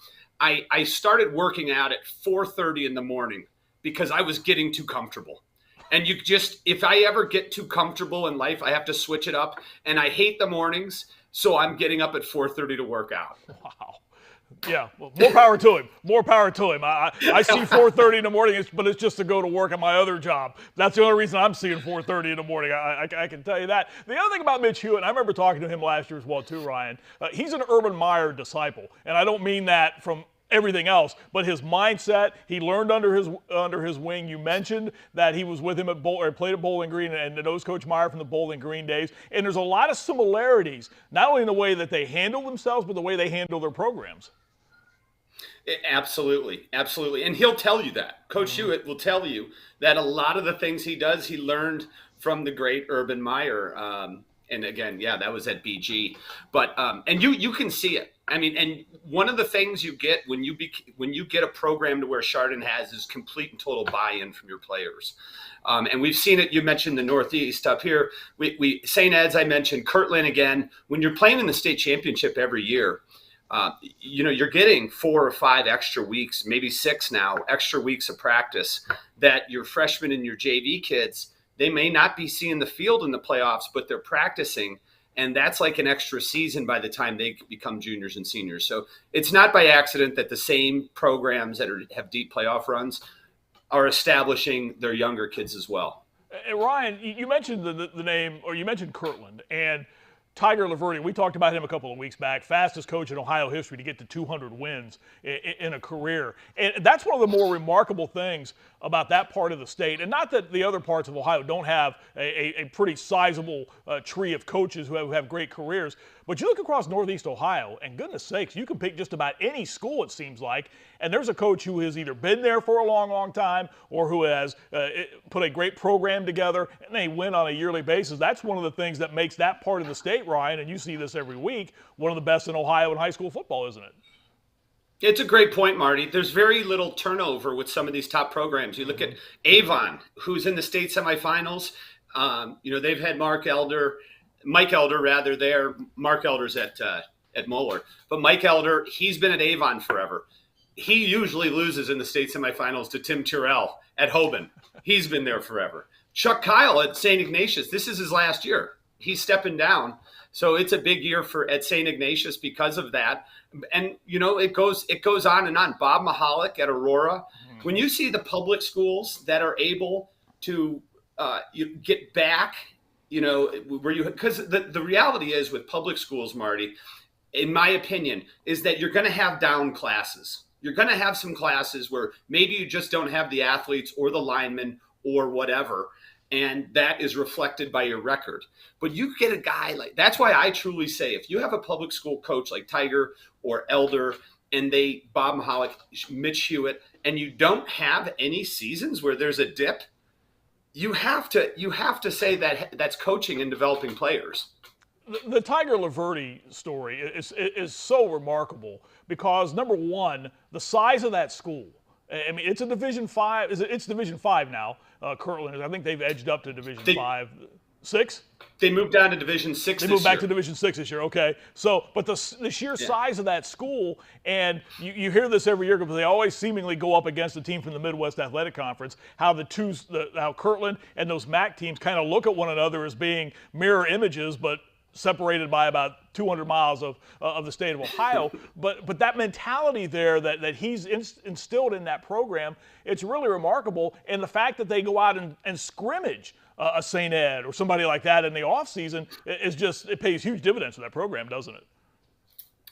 I started working out at 4:30 in the morning because I was getting too comfortable. And if I ever get too comfortable in life, I have to switch it up. And I hate the mornings, so I'm getting up at 4:30 to work out. Wow. Yeah, well, more power to him. More power to him. I see 4:30 in the morning, but it's just to go to work at my other job. That's the only reason I'm seeing 4:30 in the morning. I can tell you that. The other thing about Mitch Hewitt, I remember talking to him last year as well too, Ryan. He's an Urban Meyer disciple, and I don't mean that from everything else, but his mindset, he learned under his wing. You mentioned that he was with him or played at Bowling Green and knows Coach Meyer from the Bowling Green days. And there's a lot of similarities, not only in the way that they handle themselves, but the way they handle their programs. Absolutely. And he'll tell you that. Coach Hewitt will tell you that a lot of the things he does, he learned from the great Urban Meyer. And again, yeah, that was at BG. But and you can see it. I mean, and one of the things you get when you get a program to where Chardon has is complete and total buy-in from your players. And we've seen it. You mentioned the Northeast up here. We St. Ed's, I mentioned Kirtland again. When you're playing in the state championship every year, you're getting 4 or 5 extra weeks, maybe 6 now, extra weeks of practice that your freshmen and your JV kids, they may not be seeing the field in the playoffs, but they're practicing. And that's like an extra season by the time they become juniors and seniors. So it's not by accident that the same programs that have deep playoff runs are establishing their younger kids as well. And Ryan, you mentioned the name, or you mentioned Kirtland, and Tiger Laverty, we talked about him a couple of weeks back, fastest coach in Ohio history to get to 200 wins in a career. And that's one of the more remarkable things about that part of the state. And not that the other parts of Ohio don't have a pretty sizable tree of coaches who have great careers. But you look across Northeast Ohio, and goodness sakes, you can pick just about any school, it seems like, and there's a coach who has either been there for a long, long time or who has put a great program together, and they win on a yearly basis. That's one of the things that makes that part of the state, Ryan, and you see this every week, one of the best in Ohio in high school football, isn't it? It's a great point, Marty. There's very little turnover with some of these top programs. You look at Avon, who's in the state semifinals. They've had Mike Elder there. Mark Elder's at Moeller. But Mike Elder, he's been at Avon forever. He usually loses in the state semifinals to Tim Tyrrell at Hoban. He's been there forever. Chuck Kyle at St. Ignatius, this is his last year. He's stepping down. So it's a big year at St. Ignatius because of that. And, it goes on and on. Bob Mahalik at Aurora. When you see the public schools that are able to get back, because the reality is with public schools, Marty, in my opinion, is that you're going to have down classes. You're going to have some classes where maybe you just don't have the athletes or the linemen or whatever. And that is reflected by your record. But you get a guy that's why I truly say, if you have a public school coach like Tiger or Elder, and Bob Mahalik, Mitch Hewitt, and you don't have any seasons where there's a dip, you have to say that that's coaching and developing players. The Tiger Laverty story is so remarkable because, number one, the size of that school. I mean, it's a Division 5. It's Division 5 now. Kirtland, I think they've edged up to Division 5. 6? They moved down to Division 6 They moved back to Division 6 this year, okay. So, but the sheer size of that school, and you hear this every year because they always seemingly go up against a team from the Midwest Athletic Conference, how how Kirtland and those MAC teams kind of look at one another as being mirror images, but separated by about 200 miles of the state of Ohio. but that mentality there that he's instilled in that program, it's really remarkable. And the fact that they go out and scrimmage a St. Ed or somebody like that in the offseason it pays huge dividends for that program, doesn't it?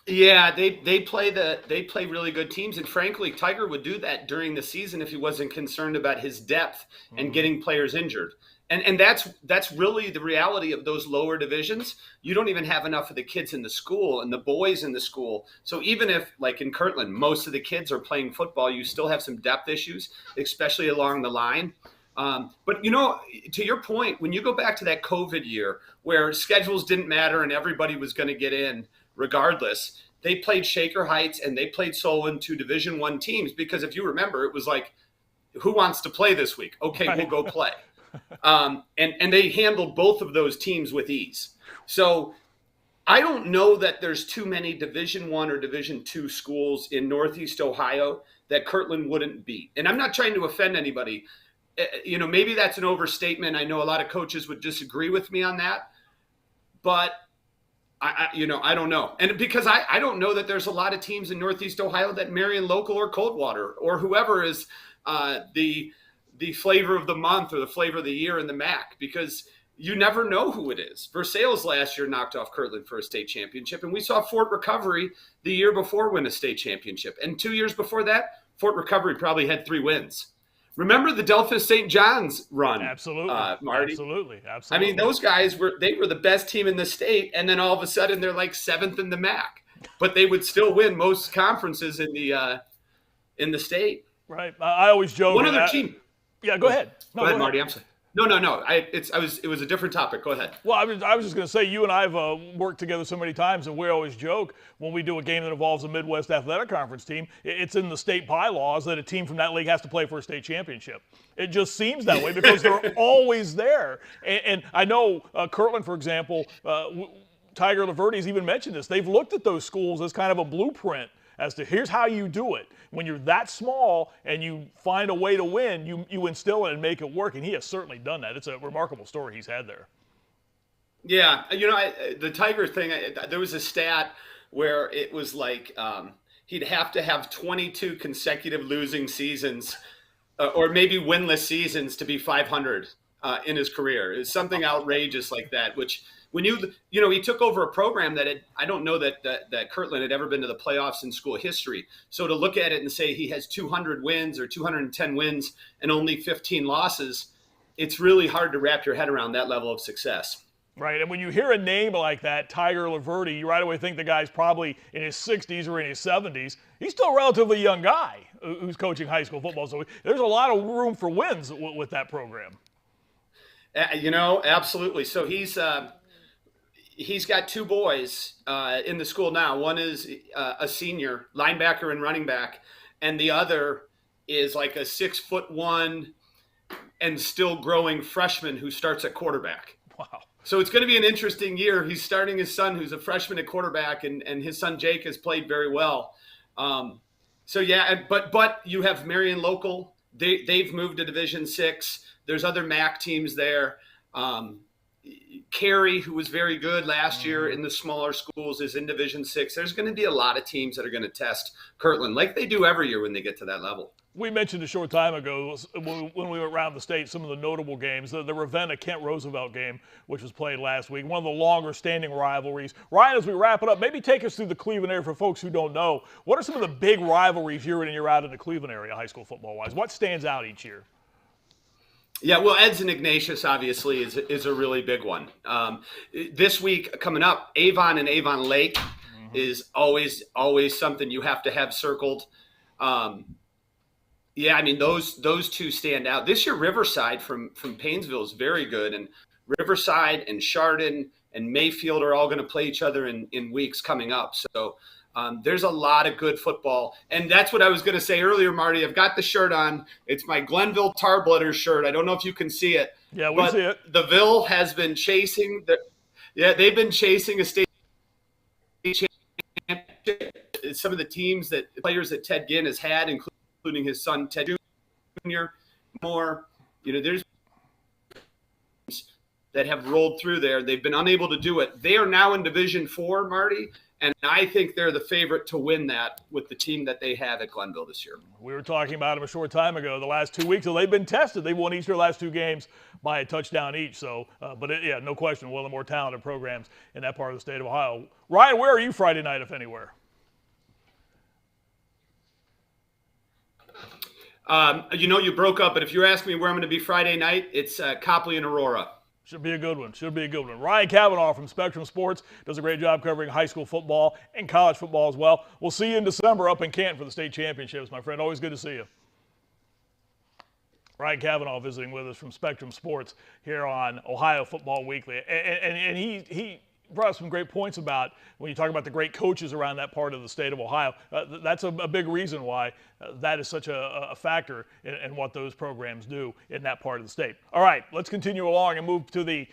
Yeah, they play really good teams, and frankly, Tiger would do that during the season if he wasn't concerned about his depth and getting players injured. And that's really the reality of those lower divisions. You don't even have enough of the kids in the school and the boys in the school. So even if, like in Kirtland, most of the kids are playing football, you still have some depth issues, especially along the line. But, to your point, when you go back to that COVID year where schedules didn't matter and everybody was going to get in regardless, they played Shaker Heights and they played Solon, 2 Division I teams, because if you remember, it was like, who wants to play this week? Okay, we'll go play. And they handled both of those teams with ease. So I don't know that there's too many Division I or Division II schools in Northeast Ohio that Kirtland wouldn't beat. And I'm not trying to offend anybody. Maybe that's an overstatement. I know a lot of coaches would disagree with me on that, but I don't know. And because I don't know that there's a lot of teams in Northeast Ohio that Marion Local or Coldwater or whoever is the flavor of the month or the flavor of the year in the MAC, because you never know who it is. Versailles last year knocked off Kirtland for a state championship, and we saw Fort Recovery the year before win a state championship. And 2 years before that, Fort Recovery probably had 3 wins. Remember the Delphus St. John's run? Absolutely, Marty. Absolutely. I mean, those guys were the best team in the state, and then all of a sudden they're like 7th in the MAC, but they would still win most conferences in the state. Right. I always joke. One other team. Yeah, go ahead. No, go ahead, Marty. I'm sorry. No. It was a different topic. Go ahead. Well, I was just going to say, you and I have worked together so many times, and we always joke when we do a game that involves a Midwest Athletic Conference team, it's in the state bylaws that a team from that league has to play for a state championship. It just seems that way because they're always there. And I know Kirtland, for example, Tiger Laverty's even mentioned this. They've looked at those schools as kind of a blueprint as to here's how you do it. When you're that small and you find a way to win, you instill it and make it work, and he has certainly done that. It's a remarkable story he's had there. Yeah, the Tiger thing, there was a stat where it was like he'd have to have 22 consecutive losing seasons or maybe winless seasons to be 500 in his career. It's something outrageous like that, which when he took over a program that I don't know that Kirtland had ever been to the playoffs in school history. So to look at it and say he has 200 wins or 210 wins and only 15 losses, it's really hard to wrap your head around that level of success. Right, and when you hear a name like that, Tiger Laverty, you right away think the guy's probably in his 60s or in his 70s. He's still a relatively young guy who's coaching high school football, so there's a lot of room for wins with that program. Absolutely. So he's got 2 boys in the school now. One is a senior linebacker and running back, and the other is like a 6'1" and still growing freshman who starts at quarterback. Wow. So it's going to be an interesting year. He's starting his son, who's a freshman at quarterback, and his son Jake has played very well. But you have Marion Local. They've moved to Division VI. There's other MAC teams there. Cary, who was very good last year in the smaller schools, is in Division VI. There's going to be a lot of teams that are going to test Kirtland like they do every year when they get to that level. We mentioned a short time ago when we went around the state some of the notable games. The Ravenna-Kent Roosevelt game, which was played last week, one of the longer-standing rivalries. Ryan, as we wrap it up, maybe take us through the Cleveland area for folks who don't know. What are some of the big rivalries year in and year out in the Cleveland area, high school football-wise? What stands out each year? Yeah, well, Eds and Ignatius obviously is a really big one. This week coming up, Avon and Avon Lake is always something you have to have circled. Yeah, I mean those two stand out. This year, Riverside from Painesville is very good, and Riverside and Chardon and Mayfield are all going to play each other in weeks coming up. So there's a lot of good football, and that's what I was going to say earlier, Marty. I've got the shirt on. It's my Glenville Tarblooders shirt. I don't know if you can see it. Yeah, we see it. The Ville has been chasing they've been chasing a state championship. Some of the players that Ted Ginn has had, including his son Ted Jr. There's that have rolled through there. They've been unable to do it. They are now in Division IV, Marty, and I think they're the favorite to win that with the team that they have at Glenville this year. We were talking about them a short time ago. The last 2 weeks, they've been tested. They've won each of their last 2 games by a touchdown each. So, no question, one of the more talented programs in that part of the state of Ohio. Ryan, where are you Friday night, if anywhere? You broke up, but if you're asking me where I'm going to be Friday night, it's Copley and Aurora. Should be a good one. Ryan Cavanaugh from Spectrum Sports does a great job covering high school football and college football as well. We'll see you in December up in Canton for the state championships, my friend. Always good to see you. Ryan Cavanaugh visiting with us from Spectrum Sports here on Ohio Football Weekly. And he brought up some great points about when you talk about the great coaches around that part of the state of Ohio. That's a big reason why that is such a factor in what those programs do in that part of the state. All right, let's continue along and move to the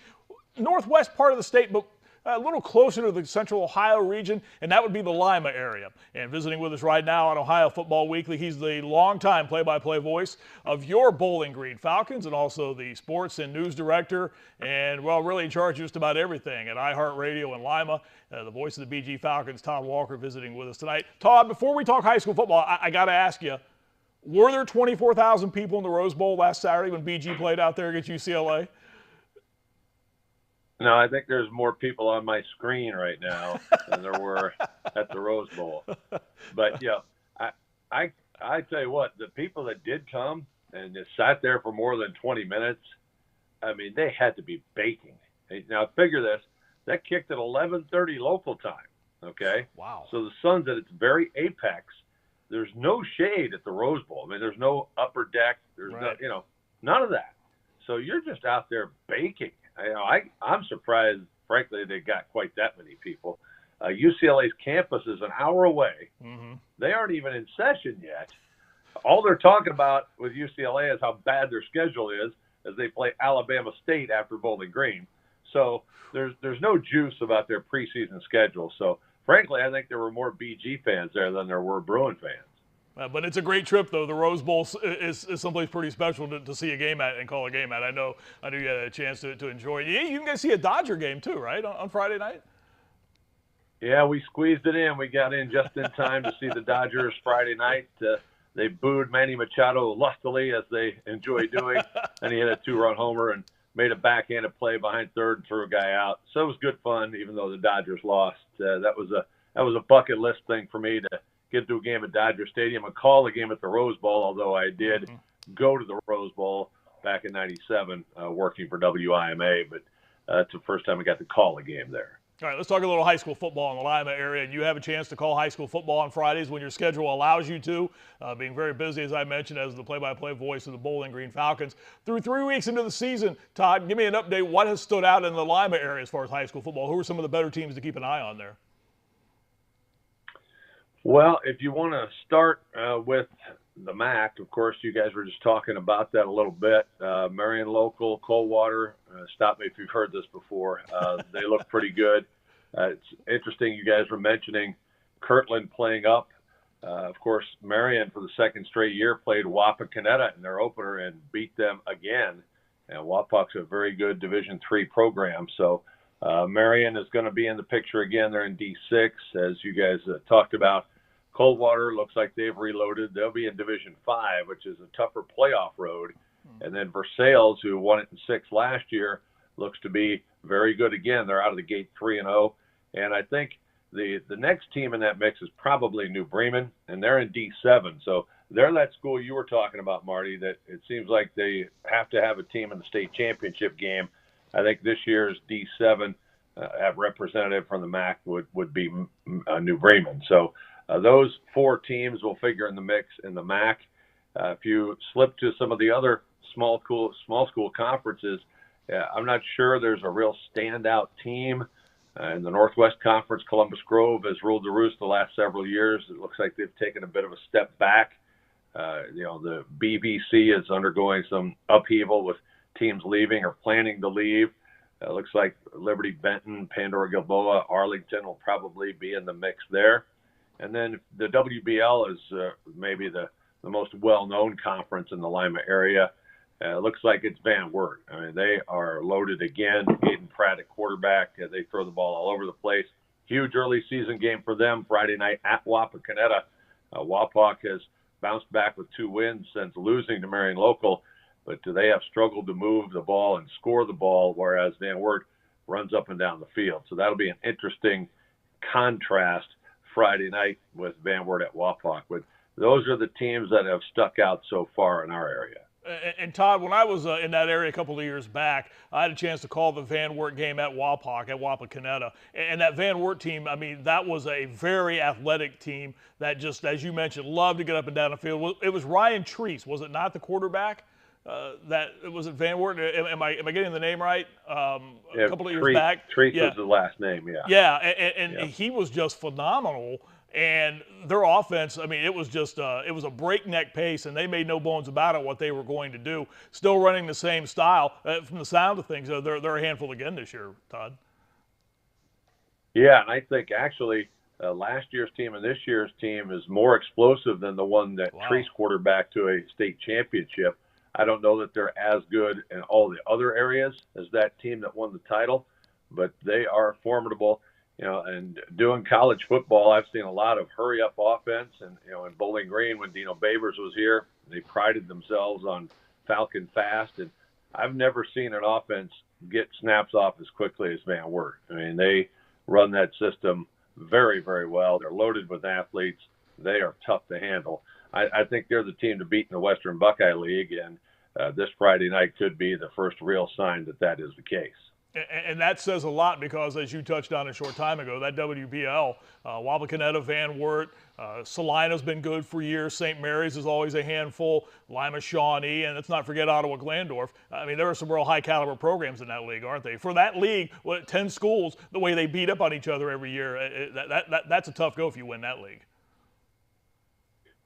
northwest part of the state, but a little closer to the central Ohio region, and that would be the Lima area. And visiting with us right now on Ohio Football Weekly, he's the longtime play-by-play voice of your Bowling Green Falcons and also the sports and news director and, really in charge of just about everything at iHeartRadio in Lima. The voice of the BG Falcons, Todd Walker, visiting with us tonight. Todd, before we talk high school football, I got to ask you, were there 24,000 people in the Rose Bowl last Saturday when BG played out there against UCLA? No, I think there's more people on my screen right now than there were at the Rose Bowl. But yeah, I tell you what, the people that did come and just sat there for more than 20 minutes, I mean, they had to be baking. Now figure this: that kicked at 11:30 local time. Okay. Wow. So the sun's at its very apex. There's no shade at the Rose Bowl. I mean, there's no upper deck. There's right. no, none of that. So you're just out there baking. I'm surprised, frankly, they got quite that many people. UCLA's campus is an hour away. Mm-hmm. They aren't even in session yet. All they're talking about with UCLA is how bad their schedule is as they play Alabama State after Bowling Green. So there's no juice about their preseason schedule. So, frankly, I think there were more BG fans there than there were Bruin fans. But it's a great trip, though. The Rose Bowl is someplace pretty special to see a game at and call a game at. I know you had a chance to enjoy it. You can see a Dodger game, too, right, on Friday night? Yeah, we squeezed it in. We got in just in time to see the Dodgers Friday night. They booed Manny Machado lustily, as they enjoy doing, and he hit a 2-run homer and made a backhanded play behind third and threw a guy out. So it was good fun, even though the Dodgers lost. That was a bucket list thing for me to get to a game at Dodger Stadium and call a game at the Rose Bowl, although I did go to the Rose Bowl back in '97 working for WIMA, but it's the first time I got to call a game there. All right, let's talk a little high school football in the Lima area. And you have a chance to call high school football on Fridays when your schedule allows you to, being very busy, as I mentioned, as the play-by-play voice of the Bowling Green Falcons. Through 3 weeks into the season, Todd, give me an update. What has stood out in the Lima area as far as high school football? Who are some of the better teams to keep an eye on there? Well, if you want to start with the MAC, of course, you guys were just talking about that a little bit. Marion Local, Coldwater, stop me if you've heard this before. They look pretty good. It's interesting you guys were mentioning Kirtland playing up. Of course, Marion, for the second straight year, played Wapakoneta in their opener and beat them again. And Wapak's a very good Division III program. So Marion is going to be in the picture again. They're in D6, as you guys talked about. Coldwater looks like they've reloaded. They'll be in Division 5, which is a tougher playoff road. And then Versailles, who won it in 6 last year, looks to be very good again. They're out of the gate 3-0. And I think the next team in that mix is probably New Bremen, and they're in D7. So they're that school you were talking about, Marty, that it seems like they have to have a team in the state championship game. I think this year's D7 representative from the MAC would be New Bremen. So those 4 teams will figure in the mix in the MAC. If you slip to some of the other small school conferences, I'm not sure there's a real standout team. In the Northwest Conference, Columbus Grove has ruled the roost the last several years. It looks like they've taken a bit of a step back. The BVC is undergoing some upheaval with teams leaving or planning to leave. It looks like Liberty Benton, Pandora Gilboa, Arlington will probably be in the mix there. And then the WBL is maybe the most well-known conference in the Lima area. It looks like it's Van Wert. I mean, they are loaded again. Aiden Pratt at quarterback. They throw the ball all over the place. Huge early season game for them Friday night at Wapakoneta. Wapak has bounced back with 2 wins since losing to Marion Local, but they have struggled to move the ball and score the ball, whereas Van Wert runs up and down the field. So that'll be an interesting contrast Friday night with Van Wert at Wapak. But those are the teams that have stuck out so far in our area. And Todd, when I was in that area a couple of years back, I had a chance to call the Van Wert game at Wapakoneta. And that Van Wert team, I mean, that was a very athletic team that just, as you mentioned, loved to get up and down the field. It was Ryan Treese, was it not, the quarterback? That was it Van Wert? Am I getting the name right? A couple of years back. Treese was the last name, yeah. Yeah, and he was just phenomenal. And their offense, I mean, it was just it was a breakneck pace, and they made no bones about it what they were going to do. Still running the same style. From the sound of things, they're a handful again this year, Todd. Yeah, and I think actually last year's team and this year's team is more explosive than the one that Treese quarterback to a state championship. I don't know that they're as good in all the other areas as that team that won the title, but they are formidable. And doing college football, I've seen a lot of hurry-up offense. And, in Bowling Green, when Dino Babers was here, they prided themselves on Falcon Fast. And I've never seen an offense get snaps off as quickly as Van Wert. I mean, they run that system very, very well. They're loaded with athletes. They are tough to handle. I think they're the team to beat in the Western Buckeye League, and this Friday night could be the first real sign that that is the case. And that says a lot because, as you touched on a short time ago, that WBL, Wapakoneta, Van Wert, Salina's been good for years. St. Mary's is always a handful. Lima, Shawnee, and let's not forget Ottawa, Glandorf. I mean, there are some real high-caliber programs in that league, aren't they? For that league, 10 schools, the way they beat up on each other every year, that's a tough go if you win that league.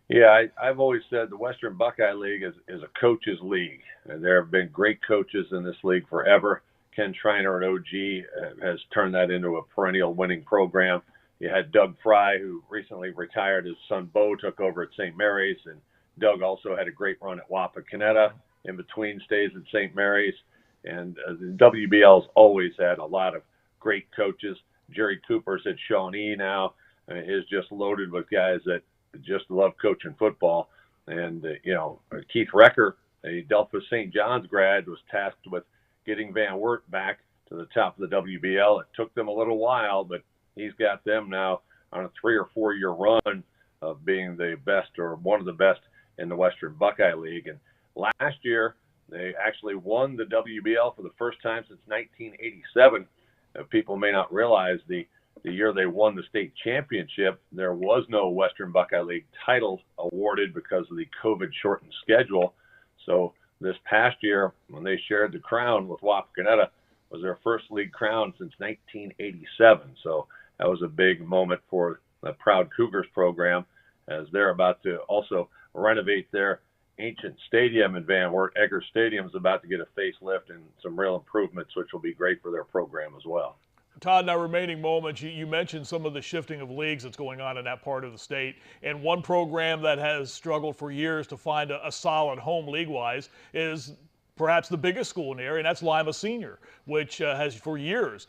Yeah, I've always said the Western Buckeye League is a coach's league, and there have been great coaches in this league forever. Ken Schreiner at OG has turned that into a perennial winning program. You had Doug Fry, who recently retired. His son Bo took over at St. Mary's, and Doug also had a great run at Wapakoneta in between stays at St. Mary's. And the WBL's always had a lot of great coaches. Jerry Cooper's at Shawnee now. Is just loaded with guys that just love coaching football. And, Keith Recker, a Delphus St. John's grad, was tasked with getting Van Wert back to the top of the WBL. It took them a little while, but he's got them now on a 3 or 4 year run of being the best or one of the best in the Western Buckeye League. And last year, they actually won the WBL for the first time since 1987. People may not realize the year they won the state championship, there was no Western Buckeye League title awarded because of the COVID-shortened schedule. So this past year, when they shared the crown with Wapakoneta, was their first league crown since 1987. So that was a big moment for the Proud Cougars program, as they're about to also renovate their ancient stadium in Van Wert. Egger Stadium is about to get a facelift and some real improvements, which will be great for their program as well. Todd, in our remaining moments, you mentioned some of the shifting of leagues that's going on in that part of the state. And one program that has struggled for years to find a solid home league-wise is perhaps the biggest school in the area, and that's Lima Senior, which has for years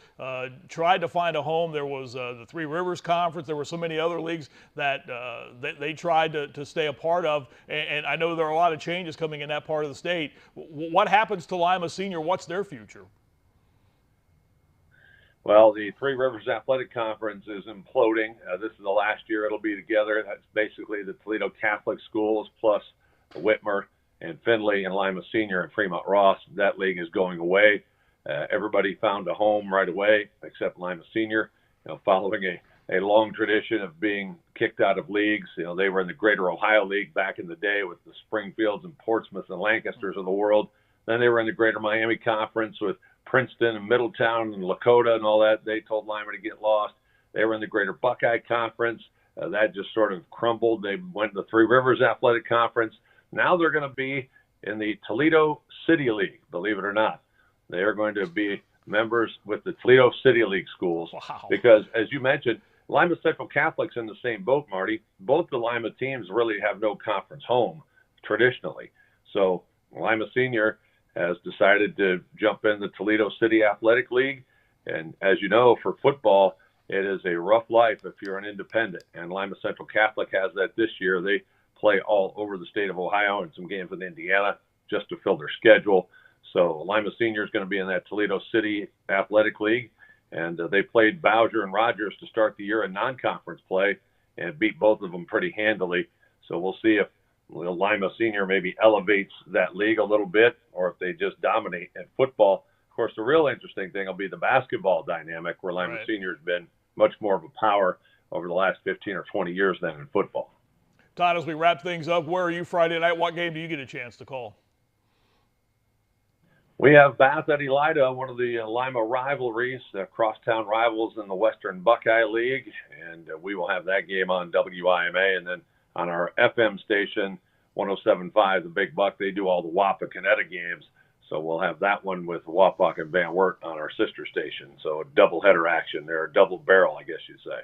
tried to find a home. There was the Three Rivers Conference. There were so many other leagues that they tried to stay a part of. And I know there are a lot of changes coming in that part of the state. What happens to Lima Senior? What's their future? Well, the Three Rivers Athletic Conference is imploding. This is the last year it'll be together. That's basically the Toledo Catholic schools plus Whitmer and Findlay and Lima Senior and Fremont Ross. That league is going away. Everybody found a home right away except Lima Senior, following a long tradition of being kicked out of leagues. They were in the Greater Ohio League back in the day with the Springfields and Portsmouth and Lancasters of the world. Then they were in the Greater Miami Conference with Princeton and Middletown and Lakota and all that. They told Lima to get lost. They were in the Greater Buckeye Conference. That just sort of crumbled. They went to the Three Rivers Athletic Conference. Now they're going to be in the Toledo City League, believe it or not. They are going to be members with the Toledo City League schools. Wow. Because, as you mentioned, Lima Central Catholic's in the same boat, Marty. Both the Lima teams really have no conference home traditionally. So Lima Senior has decided to jump in the Toledo City Athletic League. And as you know, for football, it is a rough life if you're an independent. And Lima Central Catholic has that this year. They play all over the state of Ohio and some games in Indiana just to fill their schedule. So Lima Senior is going to be in that Toledo City Athletic League. And they played Bowser and Rogers to start the year in non-conference play and beat both of them pretty handily. So we'll see if Lima Senior maybe elevates that league a little bit, or if they just dominate in football. Of course, the real interesting thing will be the basketball dynamic, where Lima Senior has been much more of a power over the last 15 or 20 years than in football. Todd, as we wrap things up, where are you Friday night? What game do you get a chance to call? We have Bath at Elida, one of the Lima rivalries, crosstown rivals in the Western Buckeye League, and we will have that game on WIMA. And then on our FM station, 107.5, the Big Buck, they do all the Wapakoneta games. So we'll have that one with Wapak and Van Wert on our sister station. So doubleheader action there, double barrel, I guess you'd say.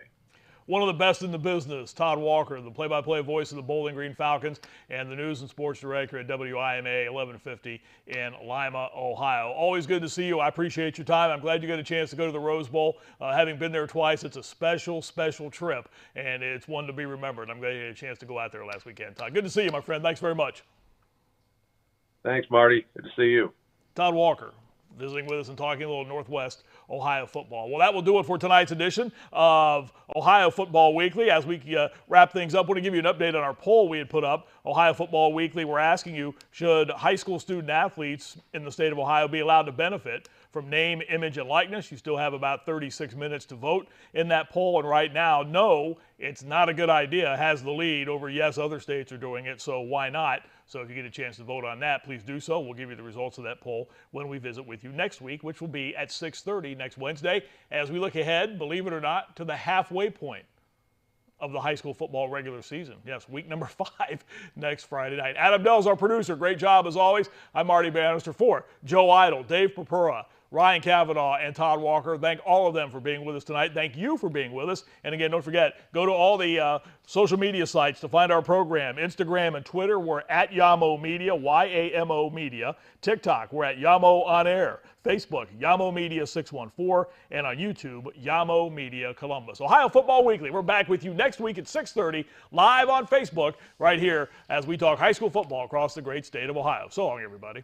One of the best in the business, Todd Walker, the play-by-play voice of the Bowling Green Falcons and the news and sports director at WIMA 1150 in Lima, Ohio. Always good to see you. I appreciate your time. I'm glad you got a chance to go to the Rose Bowl. Having been there twice, it's a special, special trip, and it's one to be remembered. I'm glad you had a chance to go out there last weekend, Todd. Good to see you, my friend. Thanks very much. Thanks, Marty. Good to see you. Todd Walker, visiting with us and talking a little Northwest Ohio football. Well, that will do it for tonight's edition of Ohio Football Weekly. As we wrap things up, I want to give you an update on our poll we had put up. Ohio Football Weekly, we're asking you, should high school student athletes in the state of Ohio be allowed to benefit from name, image, and likeness? You still have about 36 minutes to vote in that poll, and right now, no, it's not a good idea, has the lead over yes, other states are doing it, so why not? So if you get a chance to vote on that, please do so. We'll give you the results of that poll when we visit with you next week, which will be at 6:30 next Wednesday, as we look ahead, believe it or not, to the halfway point of the high school football regular season. Yes, week number 5 next Friday night. Adam Dell's our producer. Great job as always. I'm Marty Bannister for Joe Eitel, Dave Purpura, Ryan Cavanaugh, and Todd Walker. Thank all of them for being with us tonight. Thank you for being with us. And again, don't forget, go to all the social media sites to find our program. Instagram and Twitter, we're at Yamo Media, YAMO Media. TikTok, we're at Yamo On Air. Facebook, Yamo Media 614. And on YouTube, Yamo Media Columbus. Ohio Football Weekly, we're back with you next week at 6:30, live on Facebook, right here as we talk high school football across the great state of Ohio. So long, everybody.